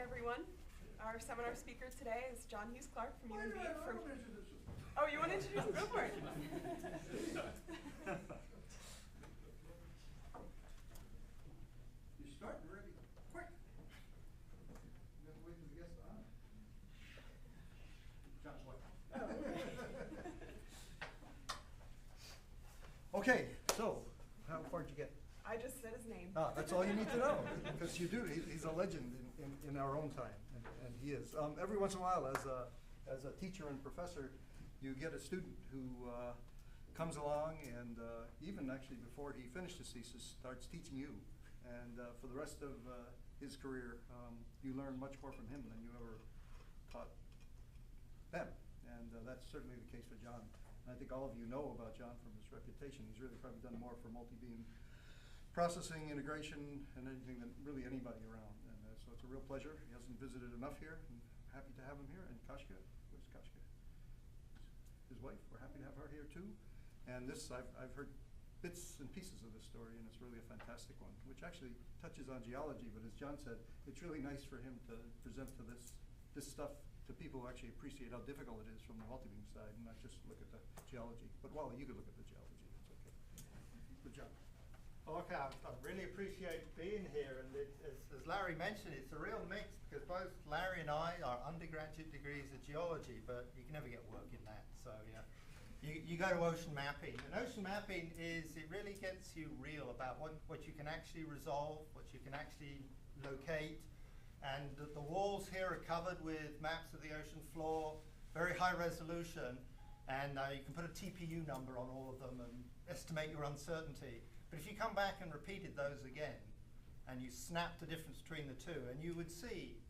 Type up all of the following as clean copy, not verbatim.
everyone. Our seminar speaker today is John Hughes Clarke from UNB. Oh, you want to introduce him? Go for it. You're starting really quick. You have to wait for the guests to on. John, what? Oh. Okay, so how far did you get? I just said his name. Ah, that's all you need to know, because you do. He's a legend in our own time, and he is. Every once in a while, as a teacher and professor, you get a student who comes along and even actually before he finished his thesis, starts teaching you. And for the rest of his career, you learn much more from him than you ever taught them. And that's certainly the case for John. And I think all of you know about John from his reputation. He's really probably done more for multibeam processing, integration, and anything than really anybody around. And so it's a real pleasure. He hasn't visited enough here, and happy to have him here. And Kashka, where's Kashka? His wife, we're happy to have her here too. And this, I've heard bits and pieces of this story, and it's really a fantastic one, which actually touches on geology, but as John said, it's really nice for him to present to this stuff to people who actually appreciate how difficult it is from the multibeam side, and not just look at the geology. But Wally, you could look at the geology, it's okay. Good job. Okay, I really appreciate being here, and as Larry mentioned, it's a real mix because both Larry and I are undergraduate degrees of geology, but you can never get work in that. So yeah, you go to ocean mapping, and ocean mapping it really gets you real about what you can actually resolve, what you can actually locate, and the walls here are covered with maps of the ocean floor, very high resolution, and you can put a TPU number on all of them and estimate your uncertainty. But if you come back and repeated those again, and you snap the difference between the two, and you would see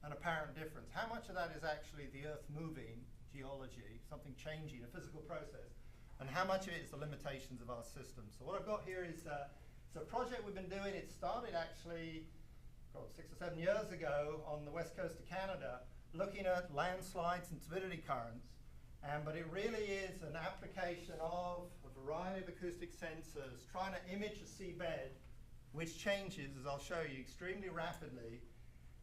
an apparent difference. How much of that is actually the Earth moving, geology, something changing, a physical process, and how much of it is the limitations of our system? So what I've got here is it's a project we've been doing. It started actually 6 or 7 years ago on the west coast of Canada, looking at landslides and turbidity currents. But it really is an application of a variety of acoustic sensors trying to image a seabed, which changes, as I'll show you, extremely rapidly.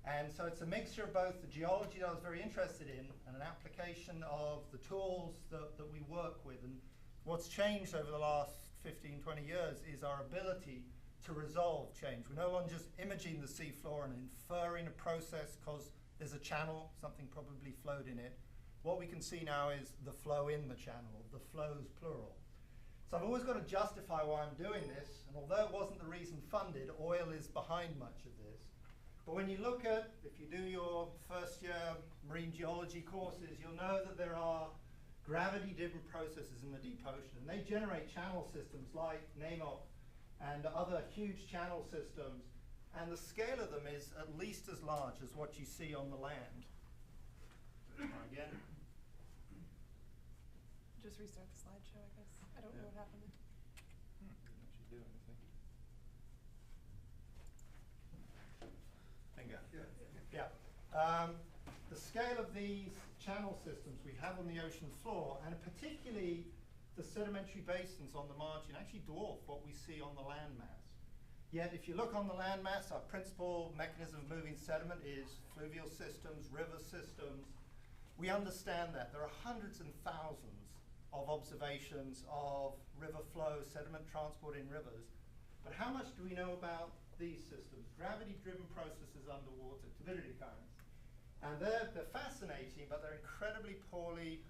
And so it's a mixture of both the geology that I was very interested in and an application of the tools that we work with. And what's changed over the last 15, 20 years is our ability to resolve change. We're no longer just imaging the seafloor and inferring a process because there's a channel, something probably flowed in it. What we can see now is the flow in the channel, the flows plural. So I've always got to justify why I'm doing this, and although it wasn't the reason funded, oil is behind much of this. But when you look at, if you do your first year marine geology courses, you'll know that there are gravity-driven processes in the deep ocean, and they generate channel systems like NAMOC and other huge channel systems, and the scale of them is at least as large as what you see on the land. Again. Just restart the slideshow, I guess. I don't know what happened. Didn't actually do anything. Bingo. Yeah. The scale of these channel systems we have on the ocean floor, and particularly the sedimentary basins on the margin, actually dwarf what we see on the landmass. Yet if you look on the landmass, our principal mechanism of moving sediment is fluvial systems, river systems. We understand that. There are hundreds and thousands of observations of river flow, sediment transport in rivers. But how much do we know about these systems? Gravity-driven processes underwater, turbidity currents. And they're fascinating, but they're incredibly poorly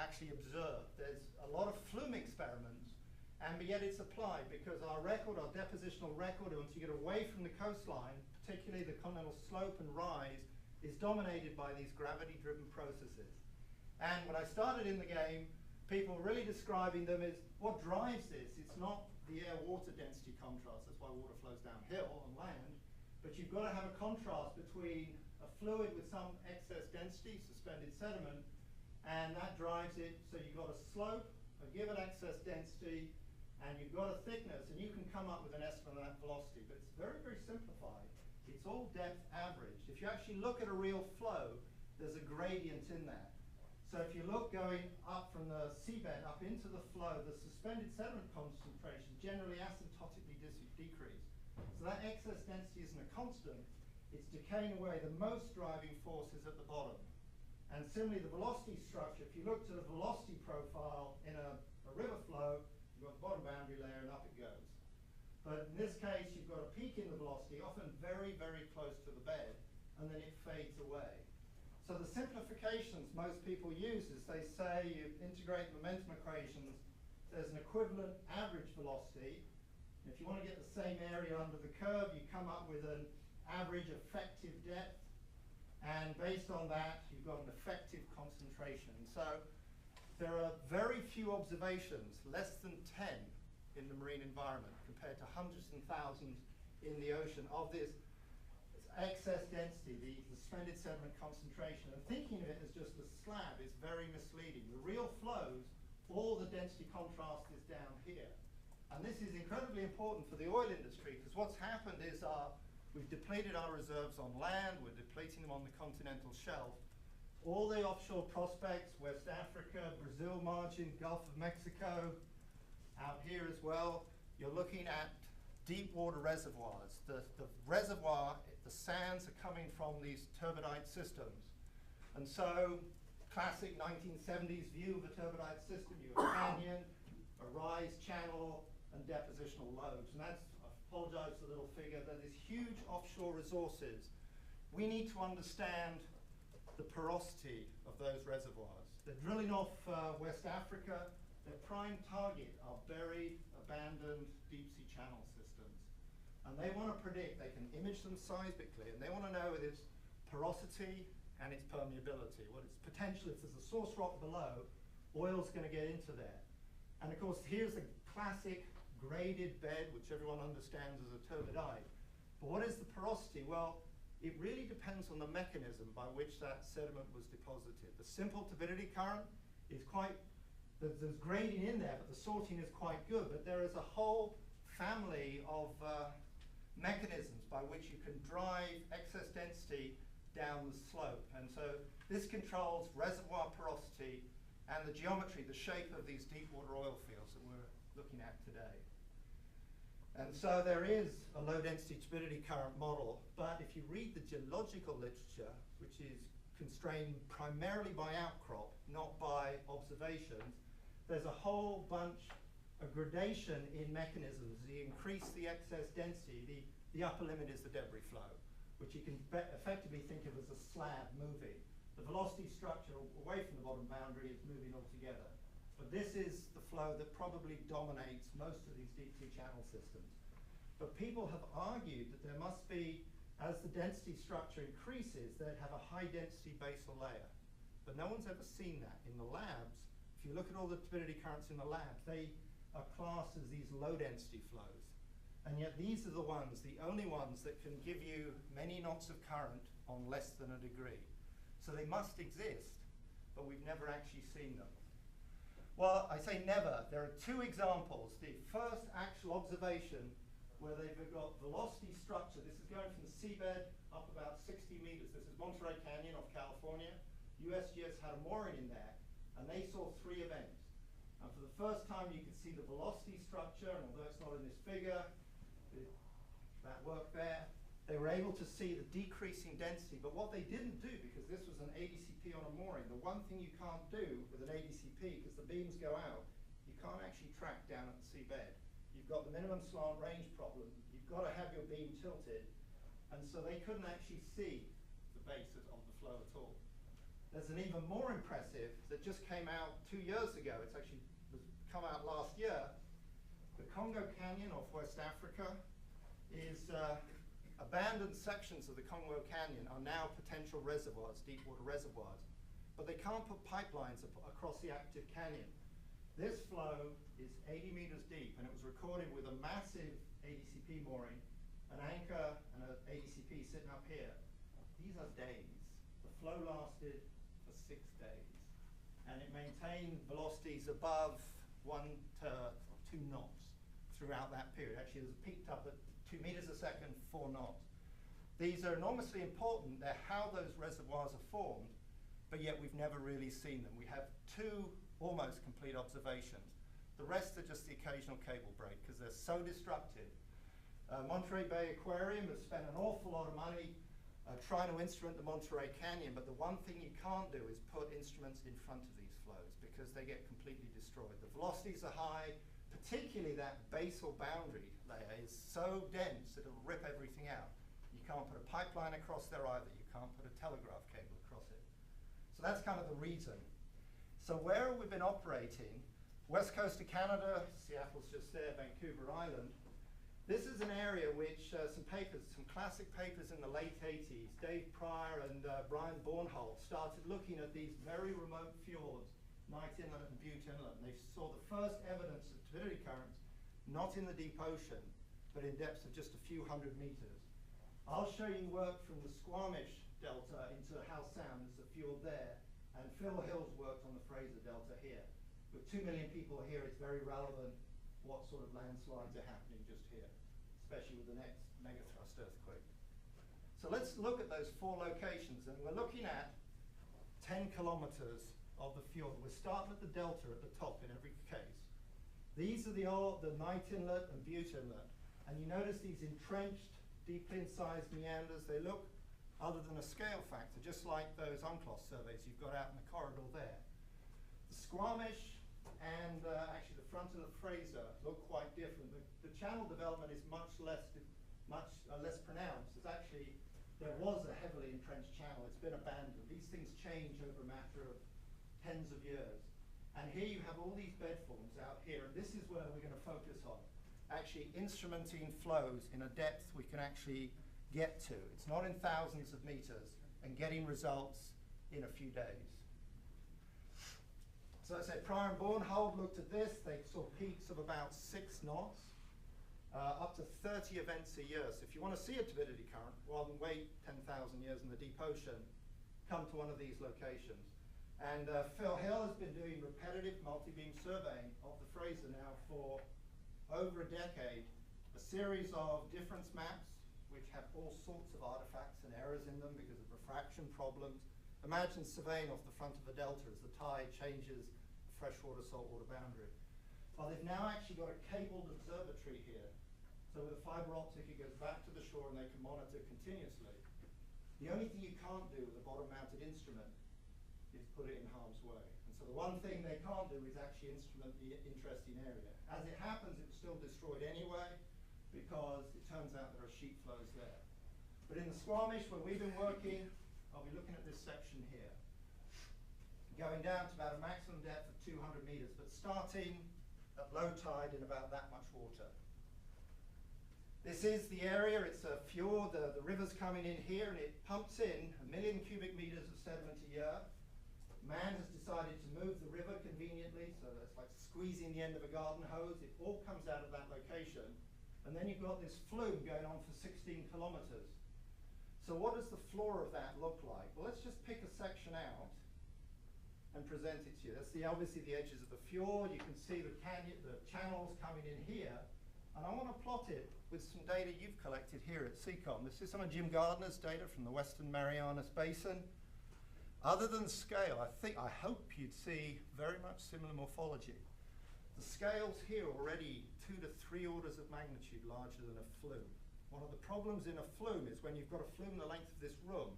actually observed. There's a lot of flume experiments, and yet it's applied because our record, our depositional record, once you get away from the coastline, particularly the continental slope and rise, is dominated by these gravity-driven processes. And when I started in the game, people were really describing them as what drives this. It's not the air-water density contrast, that's why water flows downhill on land, but you've got to have a contrast between a fluid with some excess density, suspended sediment, and that drives it. So you've got a slope, a given excess density, and you've got a thickness, and you can come up with an estimate of that velocity. But it's very, very simplified. It's all depth averaged. If you actually look at a real flow, there's a gradient in that. So if you look going up from the seabed up into the flow, the suspended sediment concentration generally asymptotically decrease. So that excess density isn't a constant. it's decaying away. The most driving force is at the bottom. And similarly, the velocity structure, if you look to the velocity profile in a river flow, you've got the bottom boundary layer and up it goes. But in this case, you've got a peak in the velocity, often very, very close to the bed, and then it fades away. So the simplifications most people use is they say you integrate momentum equations, there's an equivalent average velocity. And if you want to get the same area under the curve, you come up with an average effective depth. And based on that, you've got an effective concentration. So there are very few observations, less than 10 in the marine environment, compared to hundreds and thousands in the ocean of this excess density, the suspended sediment concentration. And thinking of it as just a slab is very misleading. The real flows, all the density contrast is down here. And this is incredibly important for the oil industry, because what's happened is we've depleted our reserves on land, we're depleting them on the continental shelf. All the offshore prospects, West Africa, Brazil margin, Gulf of Mexico, out here as well, you're looking at deep water reservoirs. The reservoir, the sands are coming from these turbidite systems. And so, classic 1970s view of a turbidite system, you have a canyon, a rise channel, and depositional lobes. And that's, I apologize for the little figure, they're these huge offshore resources. We need to understand the porosity of those reservoirs. They're drilling off West Africa. Their prime target are buried, abandoned, deep sea channel systems. And they want to predict, they can image them seismically, and they want to know its porosity and its permeability, what its potential, if there's a source rock below, oil's going to get into there. And of course, here's a classic graded bed, which everyone understands as a turbidite. But what is the porosity? Well, it really depends on the mechanism by which that sediment was deposited. The simple turbidity current is quite, there's grading in there, but the sorting is quite good. But there is a whole family of mechanisms by which you can drive excess density down the slope. And so this controls reservoir porosity and the geometry, the shape of these deep water oil fields that we're looking at today. And so there is a low density turbidity current model, but if you read the geological literature, which is constrained primarily by outcrop, not by observations, there's a whole bunch of gradation in mechanisms. You increase the excess density, the upper limit is the debris flow, which you can effectively think of as a slab moving. The velocity structure away from the bottom boundary is moving altogether. But this is the flow that probably dominates most of these deep sea channel systems. But people have argued that there must be, as the density structure increases, they'd have a high density basal layer. But no one's ever seen that. In the labs, if you look at all the turbidity currents in the labs, they are classed as these low density flows. And yet these are the ones, the only ones that can give you many knots of current on less than a degree. So they must exist, but we've never actually seen them. Well, I say never. There are two examples. The first actual observation where they've got velocity structure. This is going from the seabed up about 60 meters. This is Monterey Canyon off California. USGS had a mooring in there, and they saw 3 events. And for the first time, you could see the velocity structure, and although it's not in this figure, that worked there. They were able to see the decreasing density, but what they didn't do, because this was an ADCP on a mooring, the one thing you can't do with an ADCP, because the beams go out, you can't actually track down at the seabed. You've got the minimum slant range problem, you've got to have your beam tilted, and so they couldn't actually see the base of the flow at all. There's an even more impressive that just came out 2 years ago, it's actually come out last year. The Congo Canyon off West Africa is abandoned sections of the Congo Canyon are now potential reservoirs, deep water reservoirs, but they can't put pipelines across the active canyon. This flow is 80 meters deep, and it was recorded with a massive ADCP mooring, an anchor, and an ADCP sitting up here. These are days. The flow lasted for 6 days, and it maintained velocities above 1 to 2 knots throughout that period. Actually, it was peaked up at 2 meters a second, 4 knots. These are enormously important. They're how those reservoirs are formed, but yet we've never really seen them. We have 2 almost complete observations. The rest are just the occasional cable break because they're so destructive. Monterey Bay Aquarium has spent an awful lot of money trying to instrument the Monterey Canyon, but the one thing you can't do is put instruments in front of these flows because they get completely destroyed. The velocities are high, particularly that basal boundary layer is so dense that it'll rip everything out. You can't put a pipeline across there either. You can't put a telegraph cable across it. So that's kind of the reason. So where have we been operating? West coast of Canada, Seattle's just there, Vancouver Island. This is an area which some classic papers in the late 80s, Dave Pryor and Brian Bornholt started looking at these very remote fjords, Knight Inlet and Butte Inlet, and they saw the first evidence of turbidity currents, not in the deep ocean, but in depths of just a few hundred meters. I'll show you work from the Squamish Delta into Howe Sound, there's a fjord there, and Phil Hill's worked on the Fraser Delta here. With 2 million people here, it's very relevant what sort of landslides are happening just here, especially with the next megathrust earthquake. So let's look at those 4 locations, and we're looking at 10 kilometers of the fjord. We're starting at the delta at the top in every case. These are the Knight Inlet and Butte Inlet, and you notice these entrenched, deeply incised meanders. They look, other than a scale factor, just like those UNCLOS surveys you've got out in the corridor there. The Squamish and actually the front of the Fraser look quite different. The channel development is much less pronounced. It's actually, there was a heavily entrenched channel. It's been abandoned. These things change over a matter of tens of years. And here you have all these bedforms out here, and this is where we're going to focus on. Actually instrumenting flows in a depth we can actually get to. It's not in thousands of meters, and getting results in a few days. So I said, Pryor and Bornhold looked at this. They saw peaks of about 6 knots, up to 30 events a year. So if you want to see a turbidity current, rather than wait 10,000 years in the deep ocean, come to one of these locations. And Phil Hill has been doing repetitive multibeam surveying of the Fraser now for over a decade, a series of difference maps which have all sorts of artifacts and errors in them because of refraction problems. Imagine surveying off the front of a delta as the tide changes the freshwater saltwater boundary. Well, they've now actually got a cabled observatory here. So with a fiber optic, it goes back to the shore and they can monitor continuously. The only thing you can't do with a bottom-mounted instrument is put it in harm's way. And so the one thing they can't do is actually instrument the interesting area. As it happens, it's still destroyed anyway because it turns out there are sheet flows there. But in the Squamish, where we've been working, I'll be looking at this section here, going down to about a maximum depth of 200 meters, but starting at low tide in about that much water. This is the area, it's a fjord, the river's coming in here and it pumps in 1 million cubic meters of sediment a year. Man has decided to move the river conveniently, so it's like squeezing the end of a garden hose. It all comes out of that location. And then you've got this flume going on for 16 kilometers. So what does the floor of that look like? Well, let's just pick a section out and present it to you. That's obviously the edges of the fjord. You can see the canyon, the channels coming in here. And I want to plot it with some data you've collected here at CCOM. This is some of Jim Gardner's data from the Western Marianas Basin. Other than scale, I hope you'd see very much similar morphology. The scales here are already 2 to 3 orders of magnitude larger than a flume. One of the problems in a flume is when you've got a flume the length of this room,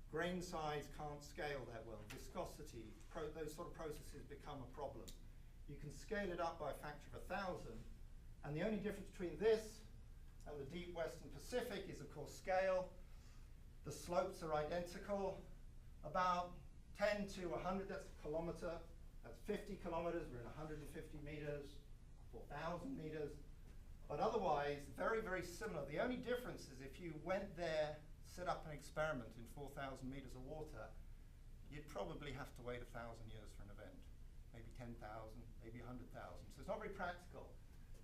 grain size can't scale that well. Viscosity, those sort of processes become a problem. You can scale it up by a factor of 1,000, and the only difference between this and the deep Western Pacific is, of course, scale. The slopes are identical. About 10 to 100, that's a kilometer. That's 50 kilometers, we're in 150 meters, 4,000 meters. But otherwise, very, very similar. The only difference is if you went there, set up an experiment in 4,000 meters of water, you'd probably have to wait 1,000 years for an event. Maybe 10,000, maybe 100,000. So it's not very practical.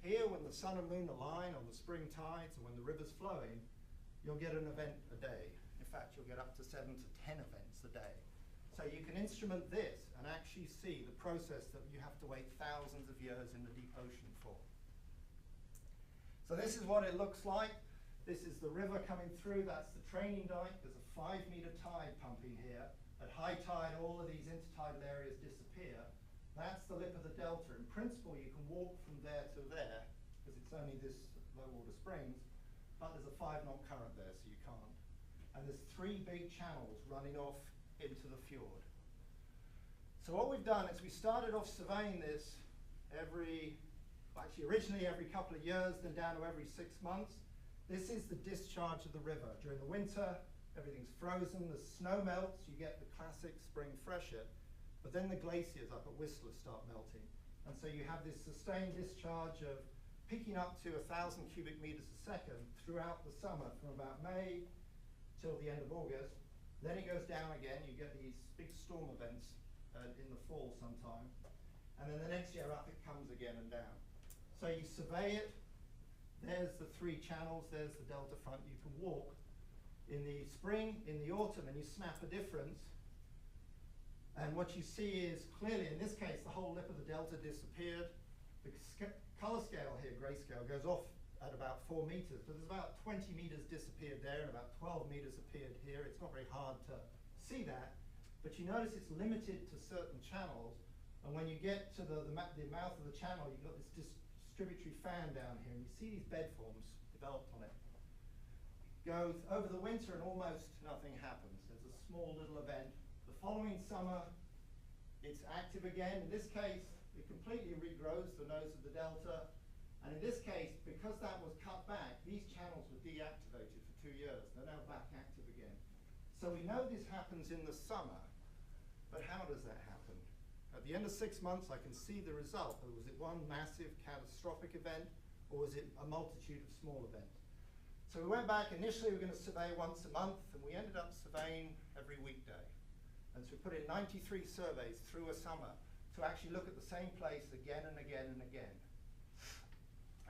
Here, when the sun and moon align on the spring tides and when the river's flowing, you'll get an event a day. In fact, you'll get up to 7 to 10 events a day. So you can instrument this and actually see the process that you have to wait thousands of years in the deep ocean for. So this is what it looks like. This is the river coming through. That's the training dike. There's a 5-meter tide pumping here. At high tide, all of these intertidal areas disappear. That's the lip of the delta. In principle, you can walk from there to there because it's only this low water springs, but there's a 5-knot current there, so you can't. and there's 3 big channels running off into the fjord. So what we've done is we started off surveying this originally every couple of years, then down to every 6 months. This is the discharge of the river. During the winter, everything's frozen, the snow melts, you get the classic spring freshet, but then the glaciers up at Whistler start melting. And so you have this sustained discharge of peaking up to 1,000 cubic meters a second throughout the summer from about May till the end of August. Then it goes down again, you get these big storm events in the fall sometime. And then the next year up it comes again and down. So you survey it, there's the 3 channels, there's the delta front. You can walk in the spring, in the autumn, and you snap a difference. And what you see is clearly, in this case, the whole lip of the delta disappeared. The color scale here, grayscale, goes off at about 4 meters, but there's about 20 meters disappeared there and about 12 meters appeared here. It's not very hard to see that, but you notice it's limited to certain channels. And when you get to the mouth of the channel, you've got this distributary fan down here, and you see these bedforms developed on it. Goes over the winter and almost nothing happens. There's a small little event. The following summer, it's active again. In this case, it completely regrows the nose of the delta. And in this case, because that was cut back, these channels were deactivated for 2 years. They're now back active again. So we know this happens in the summer, but how does that happen? At the end of 6 months, I can see the result. Was it one massive catastrophic event, or was it a multitude of small events? So we went back. Initially, we were going to survey once a month, and we ended up surveying every weekday. And so we put in 93 surveys through a summer to actually look at the same place again and again and again.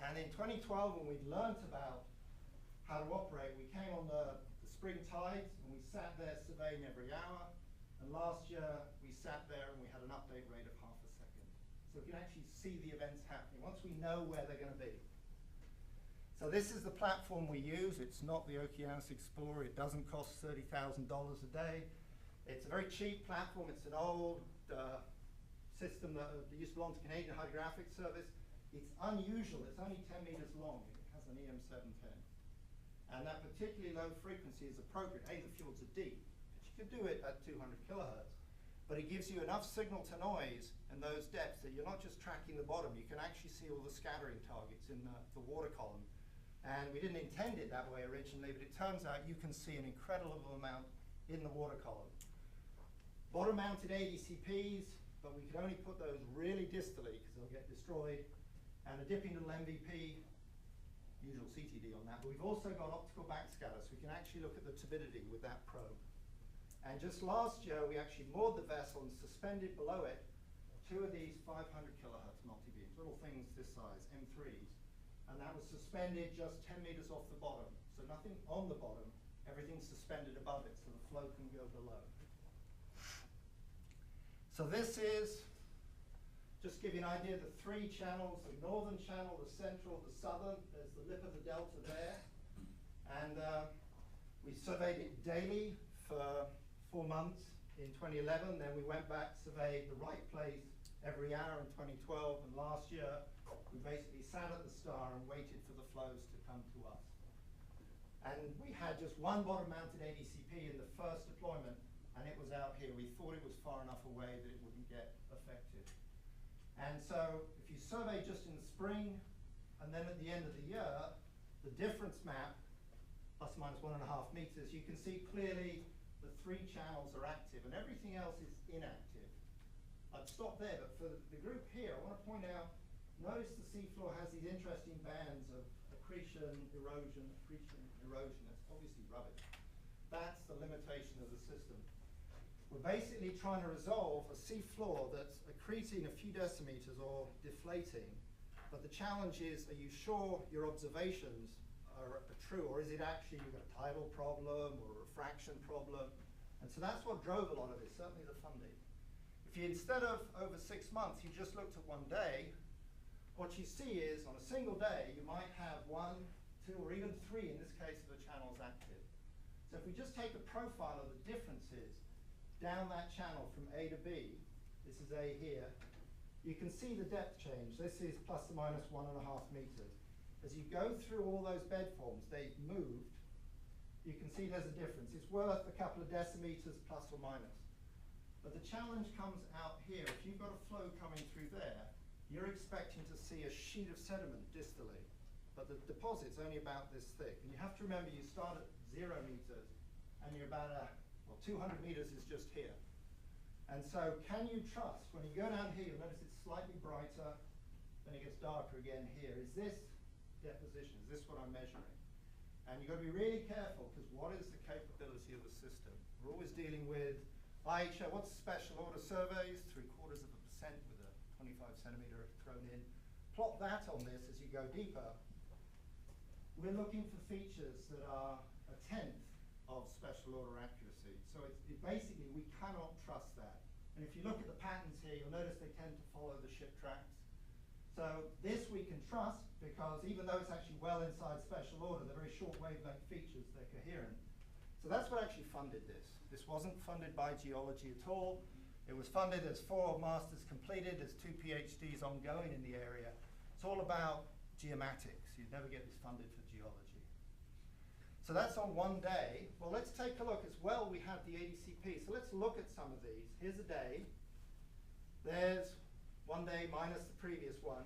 And in 2012, when we'd learnt about how to operate, we came on the spring tides, and we sat there surveying every hour. And last year, we sat there and we had an update rate of half a second. So we can actually see the events happening once we know where they're going to be. So this is the platform we use. It's not the Okeanos Explorer. It doesn't cost $30,000 a day. It's a very cheap platform. It's an old system that used to belong to Canadian Hydrographic Service. It's unusual. It's only 10 meters long. It has an EM710. And that particularly low frequency is appropriate. The fjords are deep. You could do it at 200 kilohertz, but it gives you enough signal to noise in those depths that you're not just tracking the bottom, you can actually see all the scattering targets in the water column. And we didn't intend it that way originally, but it turns out you can see an incredible amount in the water column. Bottom mounted ADCPs, but we could only put those really distally because they'll get destroyed, and a dipping little MVP, usual CTD on that, but we've also got optical backscatter, so we can actually look at the turbidity with that probe. And just last year, we actually moored the vessel and suspended below it 2 of these 500 kilohertz multibeams, little things this size, M3s. And that was suspended just 10 meters off the bottom. So nothing on the bottom, everything's suspended above it, so the flow can go below. So this is, just to give you an idea, the 3 channels, the northern channel, the central, the southern. There's the lip of the delta there. And we surveyed it daily for 4 months in 2011, then we went back, surveyed the right place every hour in 2012, and last year we basically sat at the star and waited for the flows to come to us. And we had just one bottom-mounted ADCP in the first deployment, and it was out here. We thought it was far enough away that it wouldn't get affected. And so if you survey just in the spring, and then at the end of the year, the difference map, plus or minus 1.5 meters, you can see clearly the 3 channels are active and everything else is inactive. I'd stop there, but for the group here, I want to point out, notice the seafloor has these interesting bands of accretion, erosion, accretion, erosion. That's obviously rubbish. That's the limitation of the system. We're basically trying to resolve a seafloor that's accreting a few decimeters or deflating, but the challenge is, are you sure your observations are true, or is it actually you've got a tidal problem or a refraction problem? And so that's what drove a lot of it, certainly the funding. If you, instead of over 6 months, you just looked at one day, what you see is on a single day, you might have 1, 2, or even 3, in this case, of the channels active. So if we just take a profile of the differences down that channel from A to B, this is A here, you can see the depth change. This is plus or minus 1.5 meters. As you go through all those bedforms, they've moved you can see there's a difference. It's worth a couple of decimeters plus or minus. But the challenge comes out here. If you've got a flow coming through there, you're expecting to see a sheet of sediment distally. But the deposit's only about this thick. And you have to remember you start at 0 meters and you're about 200 meters is just here. And so can you trust, when you go down here, you'll notice it's slightly brighter, then it gets darker again here. Is this deposition? Is this what I'm measuring? And you've got to be really careful, because what is the capability of the system? We're always dealing with IHO, what's special order surveys, 0.75% with a 25 centimeter thrown in. Plot that on this as you go deeper. We're looking for features that are a tenth of special order accuracy. So basically, we cannot trust that. And if you look at the patterns here, you'll notice they tend to follow the ship tracks. So this we can trust, because even though it's actually well inside special order, they're very short wavelength features, they're coherent. So that's what actually funded this. This wasn't funded by geology at all. It was funded as 4 masters completed, as 2 PhDs ongoing in the area. It's all about geomatics. You'd never get this funded for geology. So that's on one day. Well, let's take a look as well. We have the ADCP. So let's look at some of these. Here's a day. There's one day minus the previous one.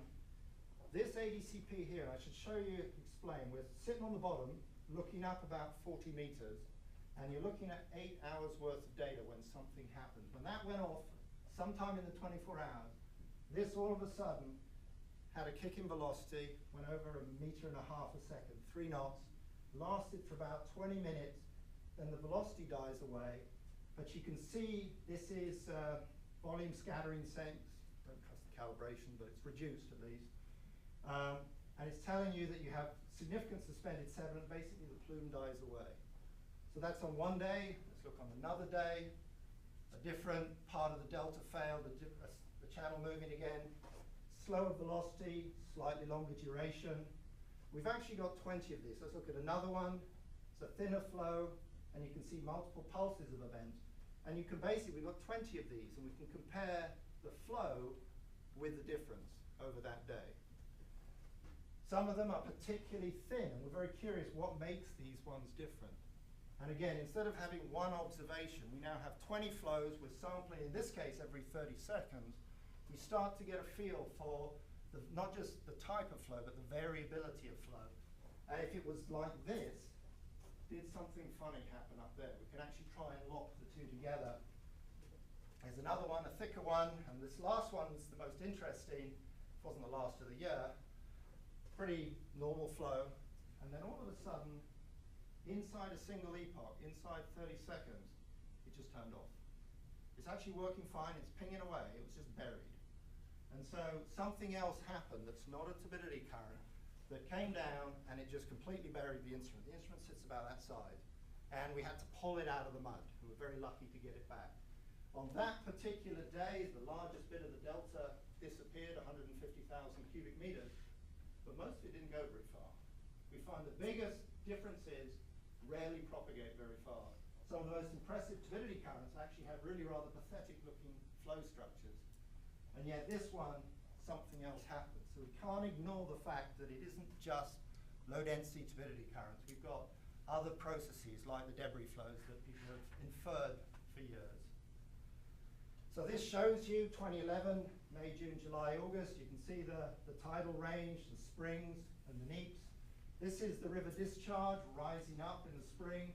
This ADCP here, I should show you, explain. We're sitting on the bottom, looking up about 40 meters, and you're looking at 8 hours worth of data when something happened. When that went off, sometime in the 24 hours, this all of a sudden had a kick in velocity, went over 1.5 meters a second, 3 knots, lasted for about 20 minutes, then the velocity dies away. But you can see this is volume scattering sinks. Don't trust the calibration, but it's reduced at least. And it's telling you that you have significant suspended sediment. Basically, the plume dies away. So that's on one day. Let's look on another day. A different part of the delta failed, the channel moving again. Slower velocity, slightly longer duration. We've actually got 20 of these. Let's look at another one. It's a thinner flow, and you can see multiple pulses of events. And you can basically, we've got 20 of these, and we can compare the flow with the difference over that day. Some of them are particularly thin, and we're very curious what makes these ones different. And again, instead of having one observation, we now have 20 flows with sampling, in this case, every 30 seconds. We start to get a feel for not just the type of flow, but the variability of flow. And if it was like this, did something funny happen up there? We can actually try and lock the two together. There's another one, a thicker one, and this last one is the most interesting. It wasn't the last of the year. Pretty normal flow, and then all of a sudden, inside a single epoch, inside 30 seconds, it just turned off. It's actually working fine, it's pinging away, it was just buried. And so something else happened that's not a turbidity current that came down and it just completely buried the instrument. The instrument sits about that size, and we had to pull it out of the mud. We were very lucky to get it back. On that particular day, the largest bit of the delta disappeared, 150,000 cubic meters. But most of it didn't go very far. We find the biggest differences rarely propagate very far. Some of the most impressive turbidity currents actually have really rather pathetic looking flow structures. And yet this one, something else happened. So we can't ignore the fact that it isn't just low density turbidity currents. We've got other processes like the debris flows that people have inferred for years. So this shows you 2011, May, June, July, August. You can see the tidal range, the springs and the neaps. This is the river discharge rising up in the spring.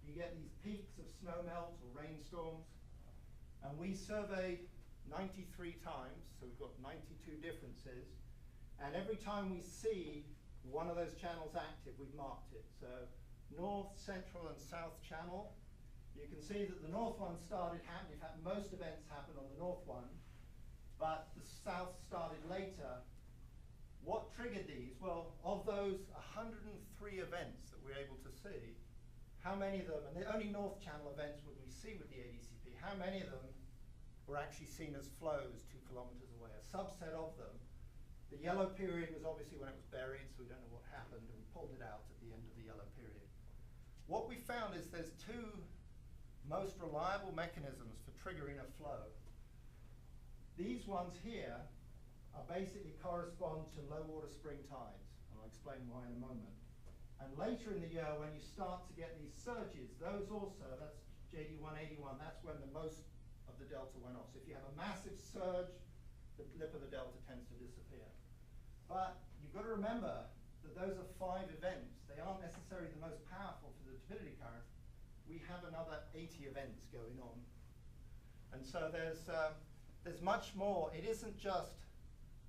You get these peaks of snowmelt or rainstorms. And we surveyed 93 times, so we've got 92 differences. And every time we see one of those channels active, we've marked it. So north, central, and south channel. You can see that the north one started happening. In fact, most events happened on the north one, but the south started later. What triggered these? Well, of those 103 events that we're able to see, how many of them, and the only north channel events would we see with the ADCP, how many of them were actually seen as flows 2 kilometers away? A subset of them. The yellow period was obviously when it was buried, so we don't know what happened, and we pulled it out at the end of the yellow period. What we found is there's 2 most reliable mechanisms for triggering a flow. These ones here are basically correspond to low water spring tides, and I'll explain why in a moment. And later in the year, when you start to get these surges, those also, that's JD1, 81, that's when the most of the delta went off. So if you have a massive surge, the lip of the delta tends to disappear. But you've got to remember that those are 5 events. They aren't necessarily the most powerful for the turbidity current. We have another 80 events going on. And so there's much more. It isn't just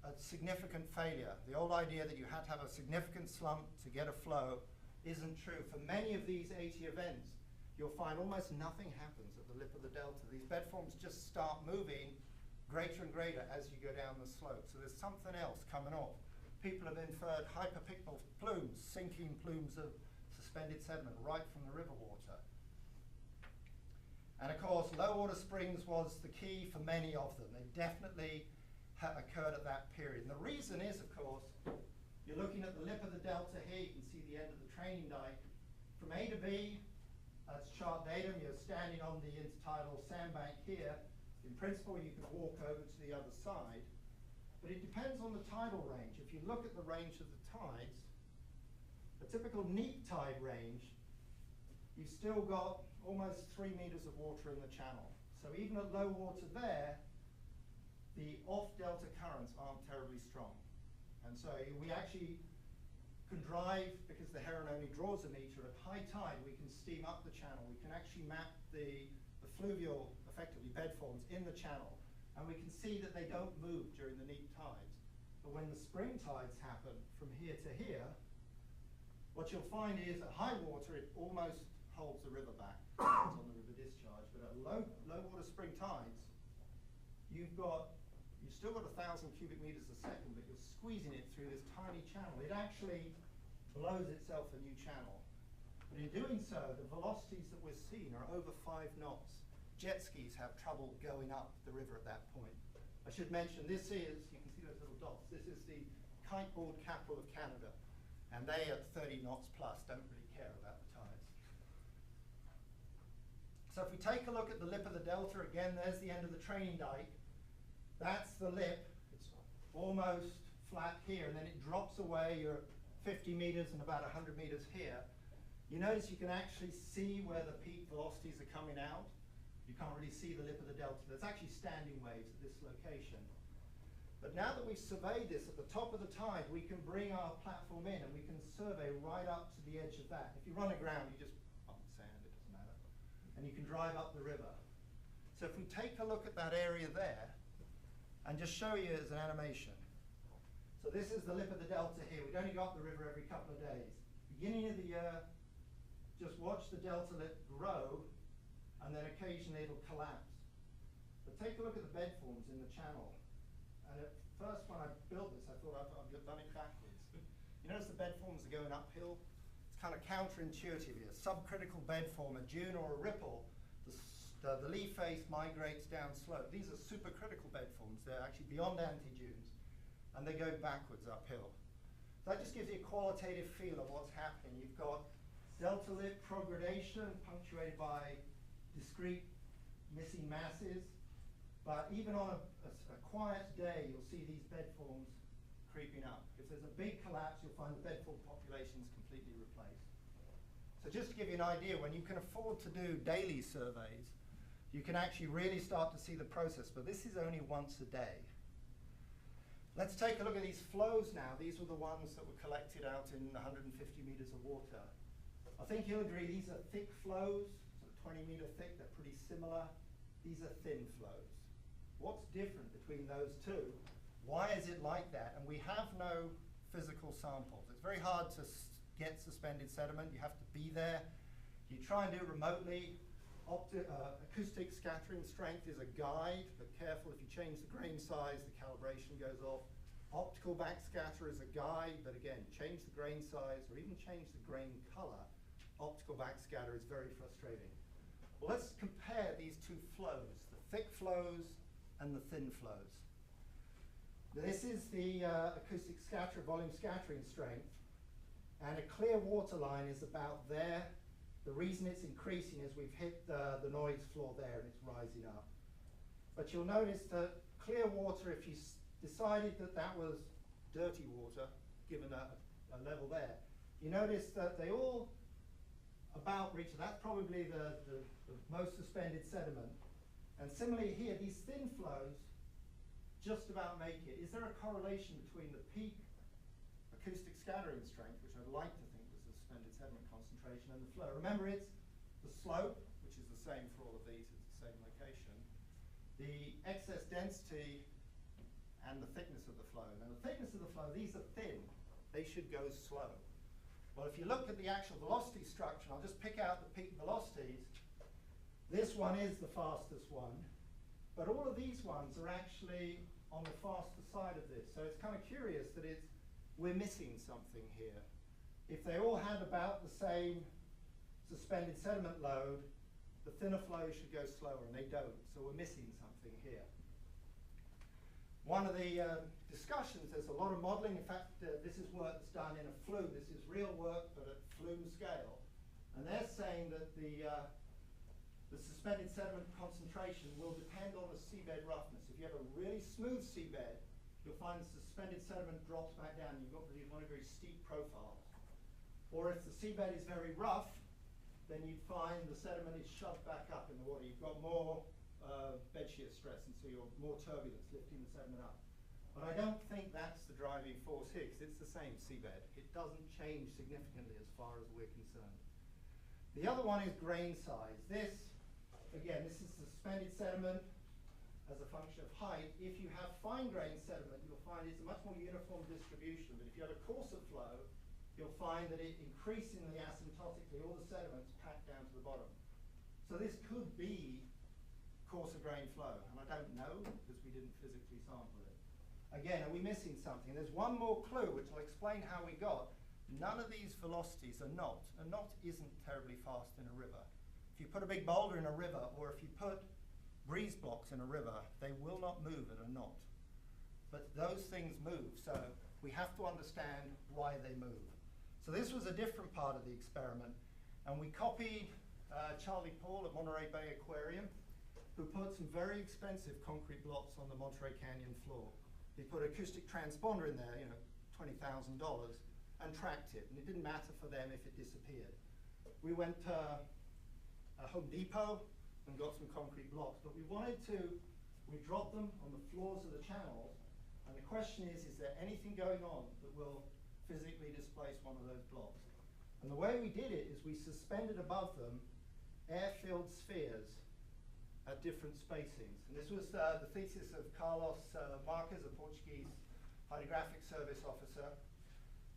a significant failure. The old idea that you had to have a significant slump to get a flow isn't true. For many of these 80 events, you'll find almost nothing happens at the lip of the delta. These bedforms just start moving greater and greater as you go down the slope. So there's something else coming off. People have inferred hyperpictal plumes, sinking plumes of suspended sediment right from the river water. And of course, low water springs was the key for many of them. They definitely occurred at that period. And the reason is, of course, you're looking at the lip of the delta here. You can see the end of the training dike. From A to B, that's chart datum. You're standing on the intertidal sandbank here. In principle, you can walk over to the other side. But it depends on the tidal range. If you look at the range of the tides, a typical neap tide range, you've still got almost 3 meters of water in the channel. So even at low water there, the off-delta currents aren't terribly strong. And so we actually can drive, because the Heron only draws a meter, at high tide we can steam up the channel. We can actually map the fluvial, effectively bedforms, in the channel. And we can see that they don't move during the neap tides. But when the spring tides happen from here to here, what you'll find is at high water it almost holds the river back. It's on the river discharge. But at low water spring tides, you've still got 1,000 cubic meters a second, but you're squeezing it through this tiny channel. It actually blows itself a new channel. But in doing so, the velocities that we're seeing are over 5 knots. Jet skis have trouble going up the river at that point. I should mention, this is, you can see those little dots, this is the kiteboard capital of Canada. And they at 30 knots plus don't really care about the tides. So if we take a look at the lip of the delta, again, there's the end of the training dike. That's the lip. It's almost flat here, and then it drops away. You're 50 meters and about 100 meters here. You notice you can actually see where the peak velocities are coming out. You can't really see the lip of the delta. There's actually standing waves at this location. But now that we've surveyed this at the top of the tide, we can bring our platform in and we can survey right up to the edge of that. If you run aground, you just bump sand, it doesn't matter. And you can drive up the river. So if we take a look at that area there, and just show you as an animation. So this is the lip of the delta here. We'd only go up the river every couple of days. Beginning of the year, just watch the delta lip grow, and then occasionally it'll collapse. But take a look at the bedforms in the channel. And at first when I built this, I thought I've done it backwards. You notice the bedforms are going uphill? It's kind of counterintuitive here. Subcritical bedform, a dune or a ripple, the lee face migrates down slope. These are supercritical bedforms. They're actually beyond anti-dunes, and they go backwards uphill. So that just gives you a qualitative feel of what's happening. You've got delta lip progradation punctuated by discrete missing masses, but even on a quiet day, you'll see these bedforms creeping up. If there's a big collapse, you'll find the bedform population is completely replaced. So just to give you an idea, when you can afford to do daily surveys, you can actually really start to see the process, but this is only once a day. Let's take a look at these flows now. These were the ones that were collected out in 150 meters of water. I think you'll agree these are thick flows, sort of 20 meter thick, they're pretty similar. These are thin flows. What's different between those two? Why is it like that? And we have no physical samples. It's very hard to get suspended sediment. You have to be there. You try and do it remotely. Acoustic scattering strength is a guide, but careful if you change the grain size, the calibration goes off. Optical backscatter is a guide, but again, change the grain size or even change the grain color. Optical backscatter is very frustrating. Well, let's compare these two flows, the thick flows and the thin flows. This is the acoustic scatter volume scattering strength, and a clear water line is about there. The reason it's increasing is we've hit the noise floor there and it's rising up. But you'll notice that clear water, if you decided that that was dirty water, given a level there, you notice that they all about reach. That's probably the most suspended sediment. And similarly here, these thin flows just about make it. Is there a correlation between the peak acoustic scattering strength, which I'd like to think was the suspended sediment concentration, and the flow? Remember, it's the slope, which is the same for all of these, it's the same location, the excess density, and the thickness of the flow. Now the thickness of the flow, these are thin, they should go slow. Well, if you look at the actual velocity structure, I'll just pick out the peak velocities. This one is the fastest one, but all of these ones are actually on the faster side of this. So it's kind of curious that we're missing something here. If they all had about the same suspended sediment load, the thinner flows should go slower, and they don't. So we're missing something here. One of the discussions, there's a lot of modeling. In fact, this is work that's done in a flume. This is real work, but at flume scale. And they're saying that the suspended sediment concentration will depend on the seabed roughness. If you have a really smooth seabed, you'll find the suspended sediment drops back down. You've got one of very steep profiles. Or if the seabed is very rough, then you'd find the sediment is shoved back up in the water. You've got more bed shear stress, and so you're more turbulence lifting the sediment up. But I don't think that's the driving force here, because it's the same seabed. It doesn't change significantly as far as we're concerned. The other one is grain size. This, again, this is suspended sediment as a function of height. If you have fine grain sediment, you'll find it's a much more uniform distribution. But if you have a coarser flow, you'll find that it increasingly asymptotically, all the sediments packed down to the bottom. So this could be coarser grain flow, and I don't know because we didn't physically sample it. Again, are we missing something? There's one more clue which will explain how we got. None of these velocities are knot. A knot isn't terribly fast in a river. If you put a big boulder in a river, or if you put breeze blocks in a river, they will not move at a knot. But those things move, so we have to understand why they move. So this was a different part of the experiment, and we copied Charlie Paul at Monterey Bay Aquarium, who put some very expensive concrete blocks on the Monterey Canyon floor. He put an acoustic transponder in there, $20,000, and tracked it. And it didn't matter for them if it disappeared. We went to Home Depot and got some concrete blocks, but we dropped them on the floors of the channels. And the question is there anything going on that will physically displace one of those blocks? And the way we did it is we suspended above them air-filled spheres at different spacings. And this was the thesis of Carlos Marques, a Portuguese hydrographic service officer.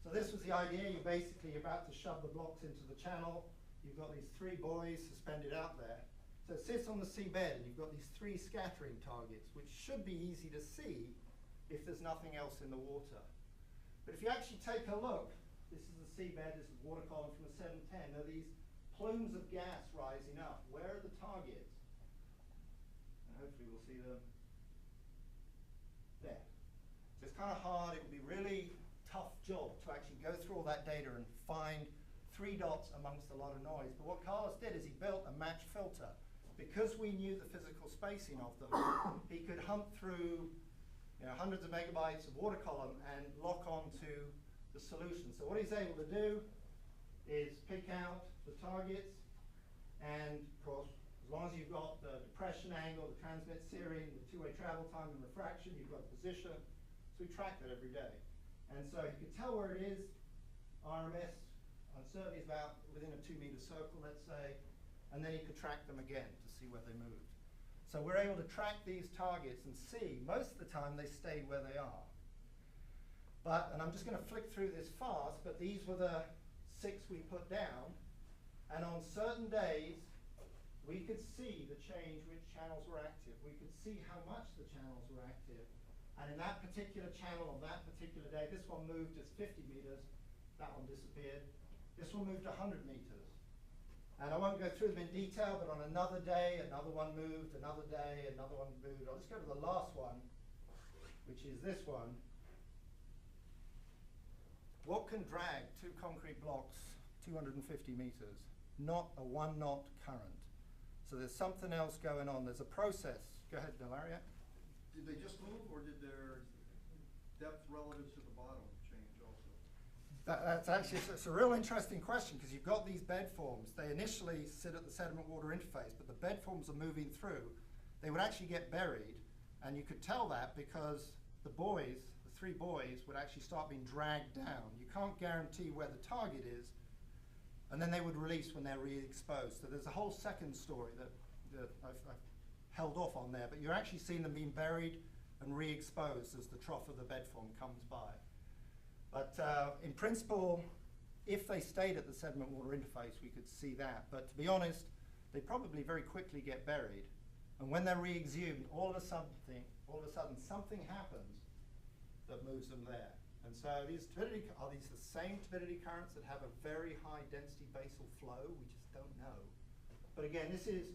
So this was the idea. You're about to shove the blocks into the channel. You've got these three buoys suspended out there. So it sits on the seabed, and you've got these three scattering targets, which should be easy to see if there's nothing else in the water. But if you actually take a look, this is the seabed, this is water column from the 710. There are these plumes of gas rising up. Where are the targets? Hopefully we'll see them there. So it's kind of hard. It would be a really tough job to actually go through all that data and find 3 dots amongst a lot of noise. But what Carlos did is he built a match filter. Because we knew the physical spacing of them, he could hunt through hundreds of megabytes of water column and lock onto the solution. So what he's able to do is pick out the targets, and of course, as long as you've got the depression angle, the transmit searing, the two-way travel time and refraction, you've got position. So we track that every day. And so you can tell where it is. RMS uncertainty is about within a 2-meter circle, let's say. And then you could track them again to see where they moved. So we're able to track these targets and see, most of the time they stay where they are. But, and I'm just going to flick through this fast, but these were the 6 we put down. And on certain days, we could see the change which channels were active. We could see how much the channels were active. And in that particular channel on that particular day, this one moved as 50 meters, that one disappeared. This one moved 100 meters. And I won't go through them in detail, but on another day, another one moved, another day, another one moved. I'll just go to the last one, which is this one. What can drag 2 concrete blocks 250 meters? Not a 1-knot current. So there's something else going on. There's a process. Go ahead, Delaria. Did they just move, or did their depth relative to the bottom change also? That's actually, it's a real interesting question, because you've got these bedforms. They initially sit at the sediment water interface, but the bedforms are moving through. They would actually get buried, and you could tell that because the three buoys would actually start being dragged down. You can't guarantee where the target is, and then they would release when they're re-exposed. So there's a whole second story that I've held off on there, but you're actually seeing them being buried and re-exposed as the trough of the bedform comes by. But in principle, if they stayed at the sediment water interface, we could see that. But to be honest, they probably very quickly get buried. And when they're re-exhumed, all of a sudden something happens that moves them there. And so are these the same turbidity currents that have a very high density basal flow? We just don't know. But again, this is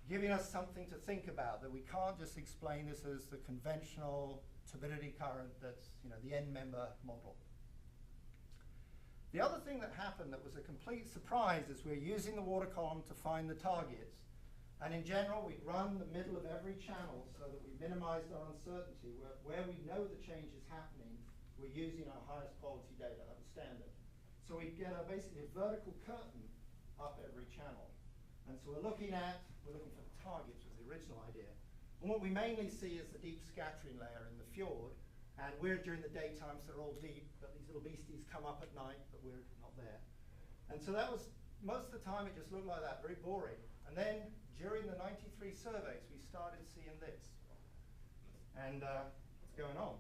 giving us something to think about, that we can't just explain this as the conventional turbidity current that's, the end member model. The other thing that happened that was a complete surprise is we're using the water column to find the targets. And in general, we run the middle of every channel so that we minimized our uncertainty. Where we know the change is happening, we're using our highest quality data. That was standard. So we get basically a vertical curtain up every channel. And so we're looking for the targets was the original idea. And what we mainly see is the deep scattering layer in the fjord. And we're during the daytime, so they're all deep, but these little beasties come up at night, but we're not there. And so that was, most of the time it just looked like that, very boring. And then during the 93 surveys, we started seeing this. And what's going on?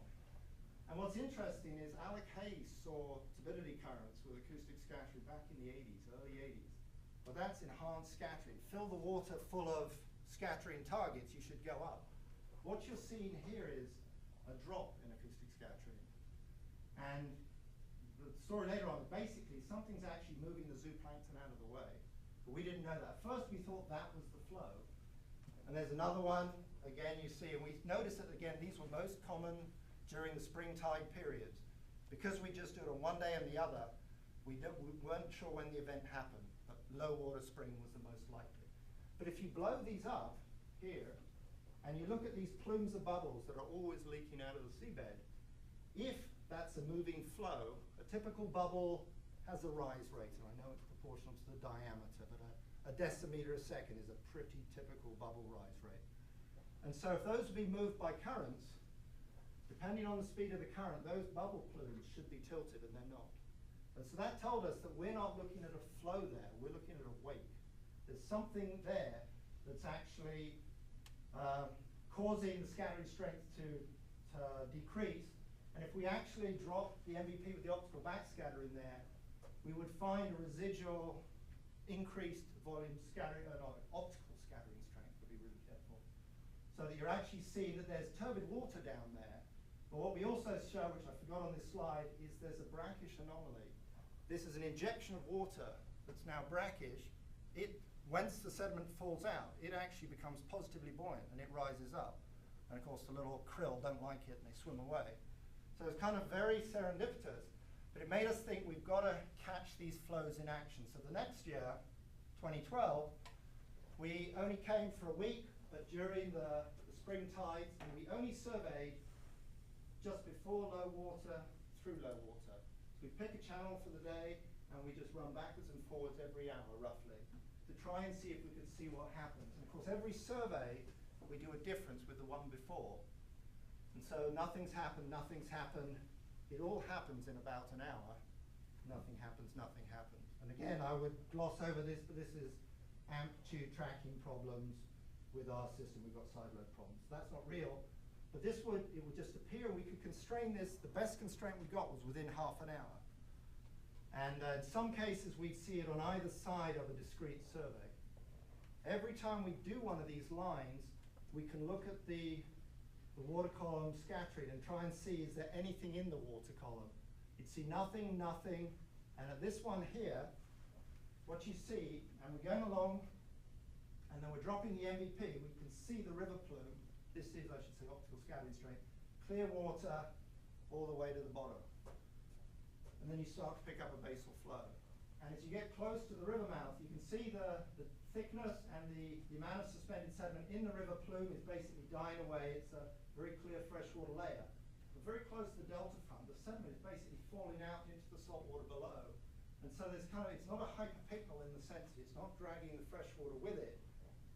And what's interesting is Alec Hayes saw turbidity currents with acoustic scattering back in the 80s, early 80s. Well, that's enhanced scattering. Fill the water full of scattering targets, you should go up. What you're seeing here is a drop in acoustic scattering. And the story later on, basically something's actually moving the zooplankton out of the way. But we didn't know that. First we thought that was the flow. And there's another one, again you see, and we noticed that again, these were most common during the spring tide periods. Because we just do it on one day and the other, we weren't sure when the event happened, but low water spring was the most likely. But if you blow these up here, and you look at these plumes of bubbles that are always leaking out of the seabed, if that's a moving flow, a typical bubble has a rise rate, and I know it's proportional to the diameter, but a decimeter a second is a pretty typical bubble rise rate. And so if those would be moved by currents, depending on the speed of the current, those bubble plumes should be tilted, and they're not. And so that told us that we're not looking at a flow there, we're looking at a wake. There's something there that's actually causing the scattering strength to decrease. And if we actually drop the MVP with the optical backscatter in there, we would find a residual increased volume scattering, optical scattering strength, to be really careful. So that you're actually seeing that there's turbid water down there. But what we also show, which I forgot on this slide, is there's a brackish anomaly. This is an injection of water that's now brackish. Once the sediment falls out, it actually becomes positively buoyant and it rises up. And of course the little krill don't like it and they swim away. So it's kind of very serendipitous, but it made us think we've got to catch these flows in action. So the next year, 2012, we only came for a week, but during the spring tides, and we only surveyed just before low water, through low water. So we pick a channel for the day, and we just run backwards and forwards every hour, roughly, to try and see if we could see what happens. And of course, every survey, we do a difference with the one before. And so nothing's happened, nothing's happened. It all happens in about an hour. Nothing happens, nothing happens. And again, I would gloss over this, but this is amplitude tracking problems with our system. We've got side load problems. That's not real. But it would just appear we could constrain this. The best constraint we got was within half an hour. And in some cases, we'd see it on either side of a discrete survey. Every time we do one of these lines, we can look at the water column scattering and try and see, is there anything in the water column? You'd see nothing, nothing. And at this one here, what you see, and we're going along, and then we're dropping the MVP, we can see the river plume. This is, I should say, optical scattering strength. Clear water all the way to the bottom. And then you start to pick up a basal flow. And as you get close to the river mouth, you can see the thickness and the amount of suspended sediment in the river plume is basically dying away. It's a very clear freshwater layer. But very close to the delta front, the sediment is basically falling out into the salt water below. And so there's kind of, it's not a hyperpicnal in the sense that it's not dragging the fresh water with it,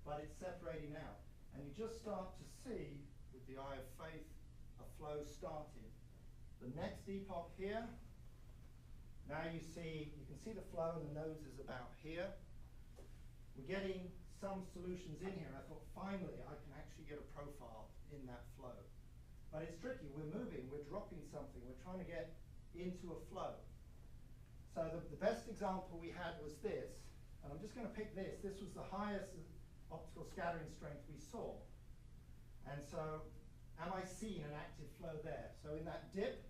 but it's separating out. And you just start to see, with the eye of faith, a flow starting. The next epoch here, now you can see the flow, and the nose is about here. We're getting some solutions in here. I thought, finally, I can actually get a profile in that flow. But it's tricky. We're moving. We're dropping something. We're trying to get into a flow. So the best example we had was this. And I'm just going to pick this. This was the highest optical scattering strength we saw. And so, am I seeing an active flow there? So in that dip,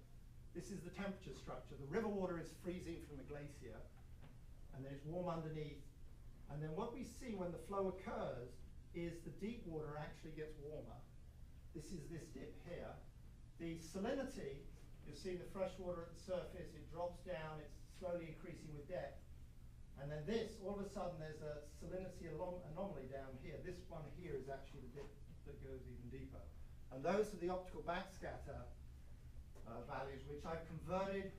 this is the temperature structure. The river water is freezing from the glacier, and then it's warm underneath. And then what we see when the flow occurs is the deep water actually gets warmer. This is this dip here. The salinity, you'll see the fresh water at the surface, it drops down, it's slowly increasing with depth. And then this, all of a sudden, there's a salinity anomaly down here. This one here is actually the dip that goes even deeper. And those are the optical backscatter values, which I've converted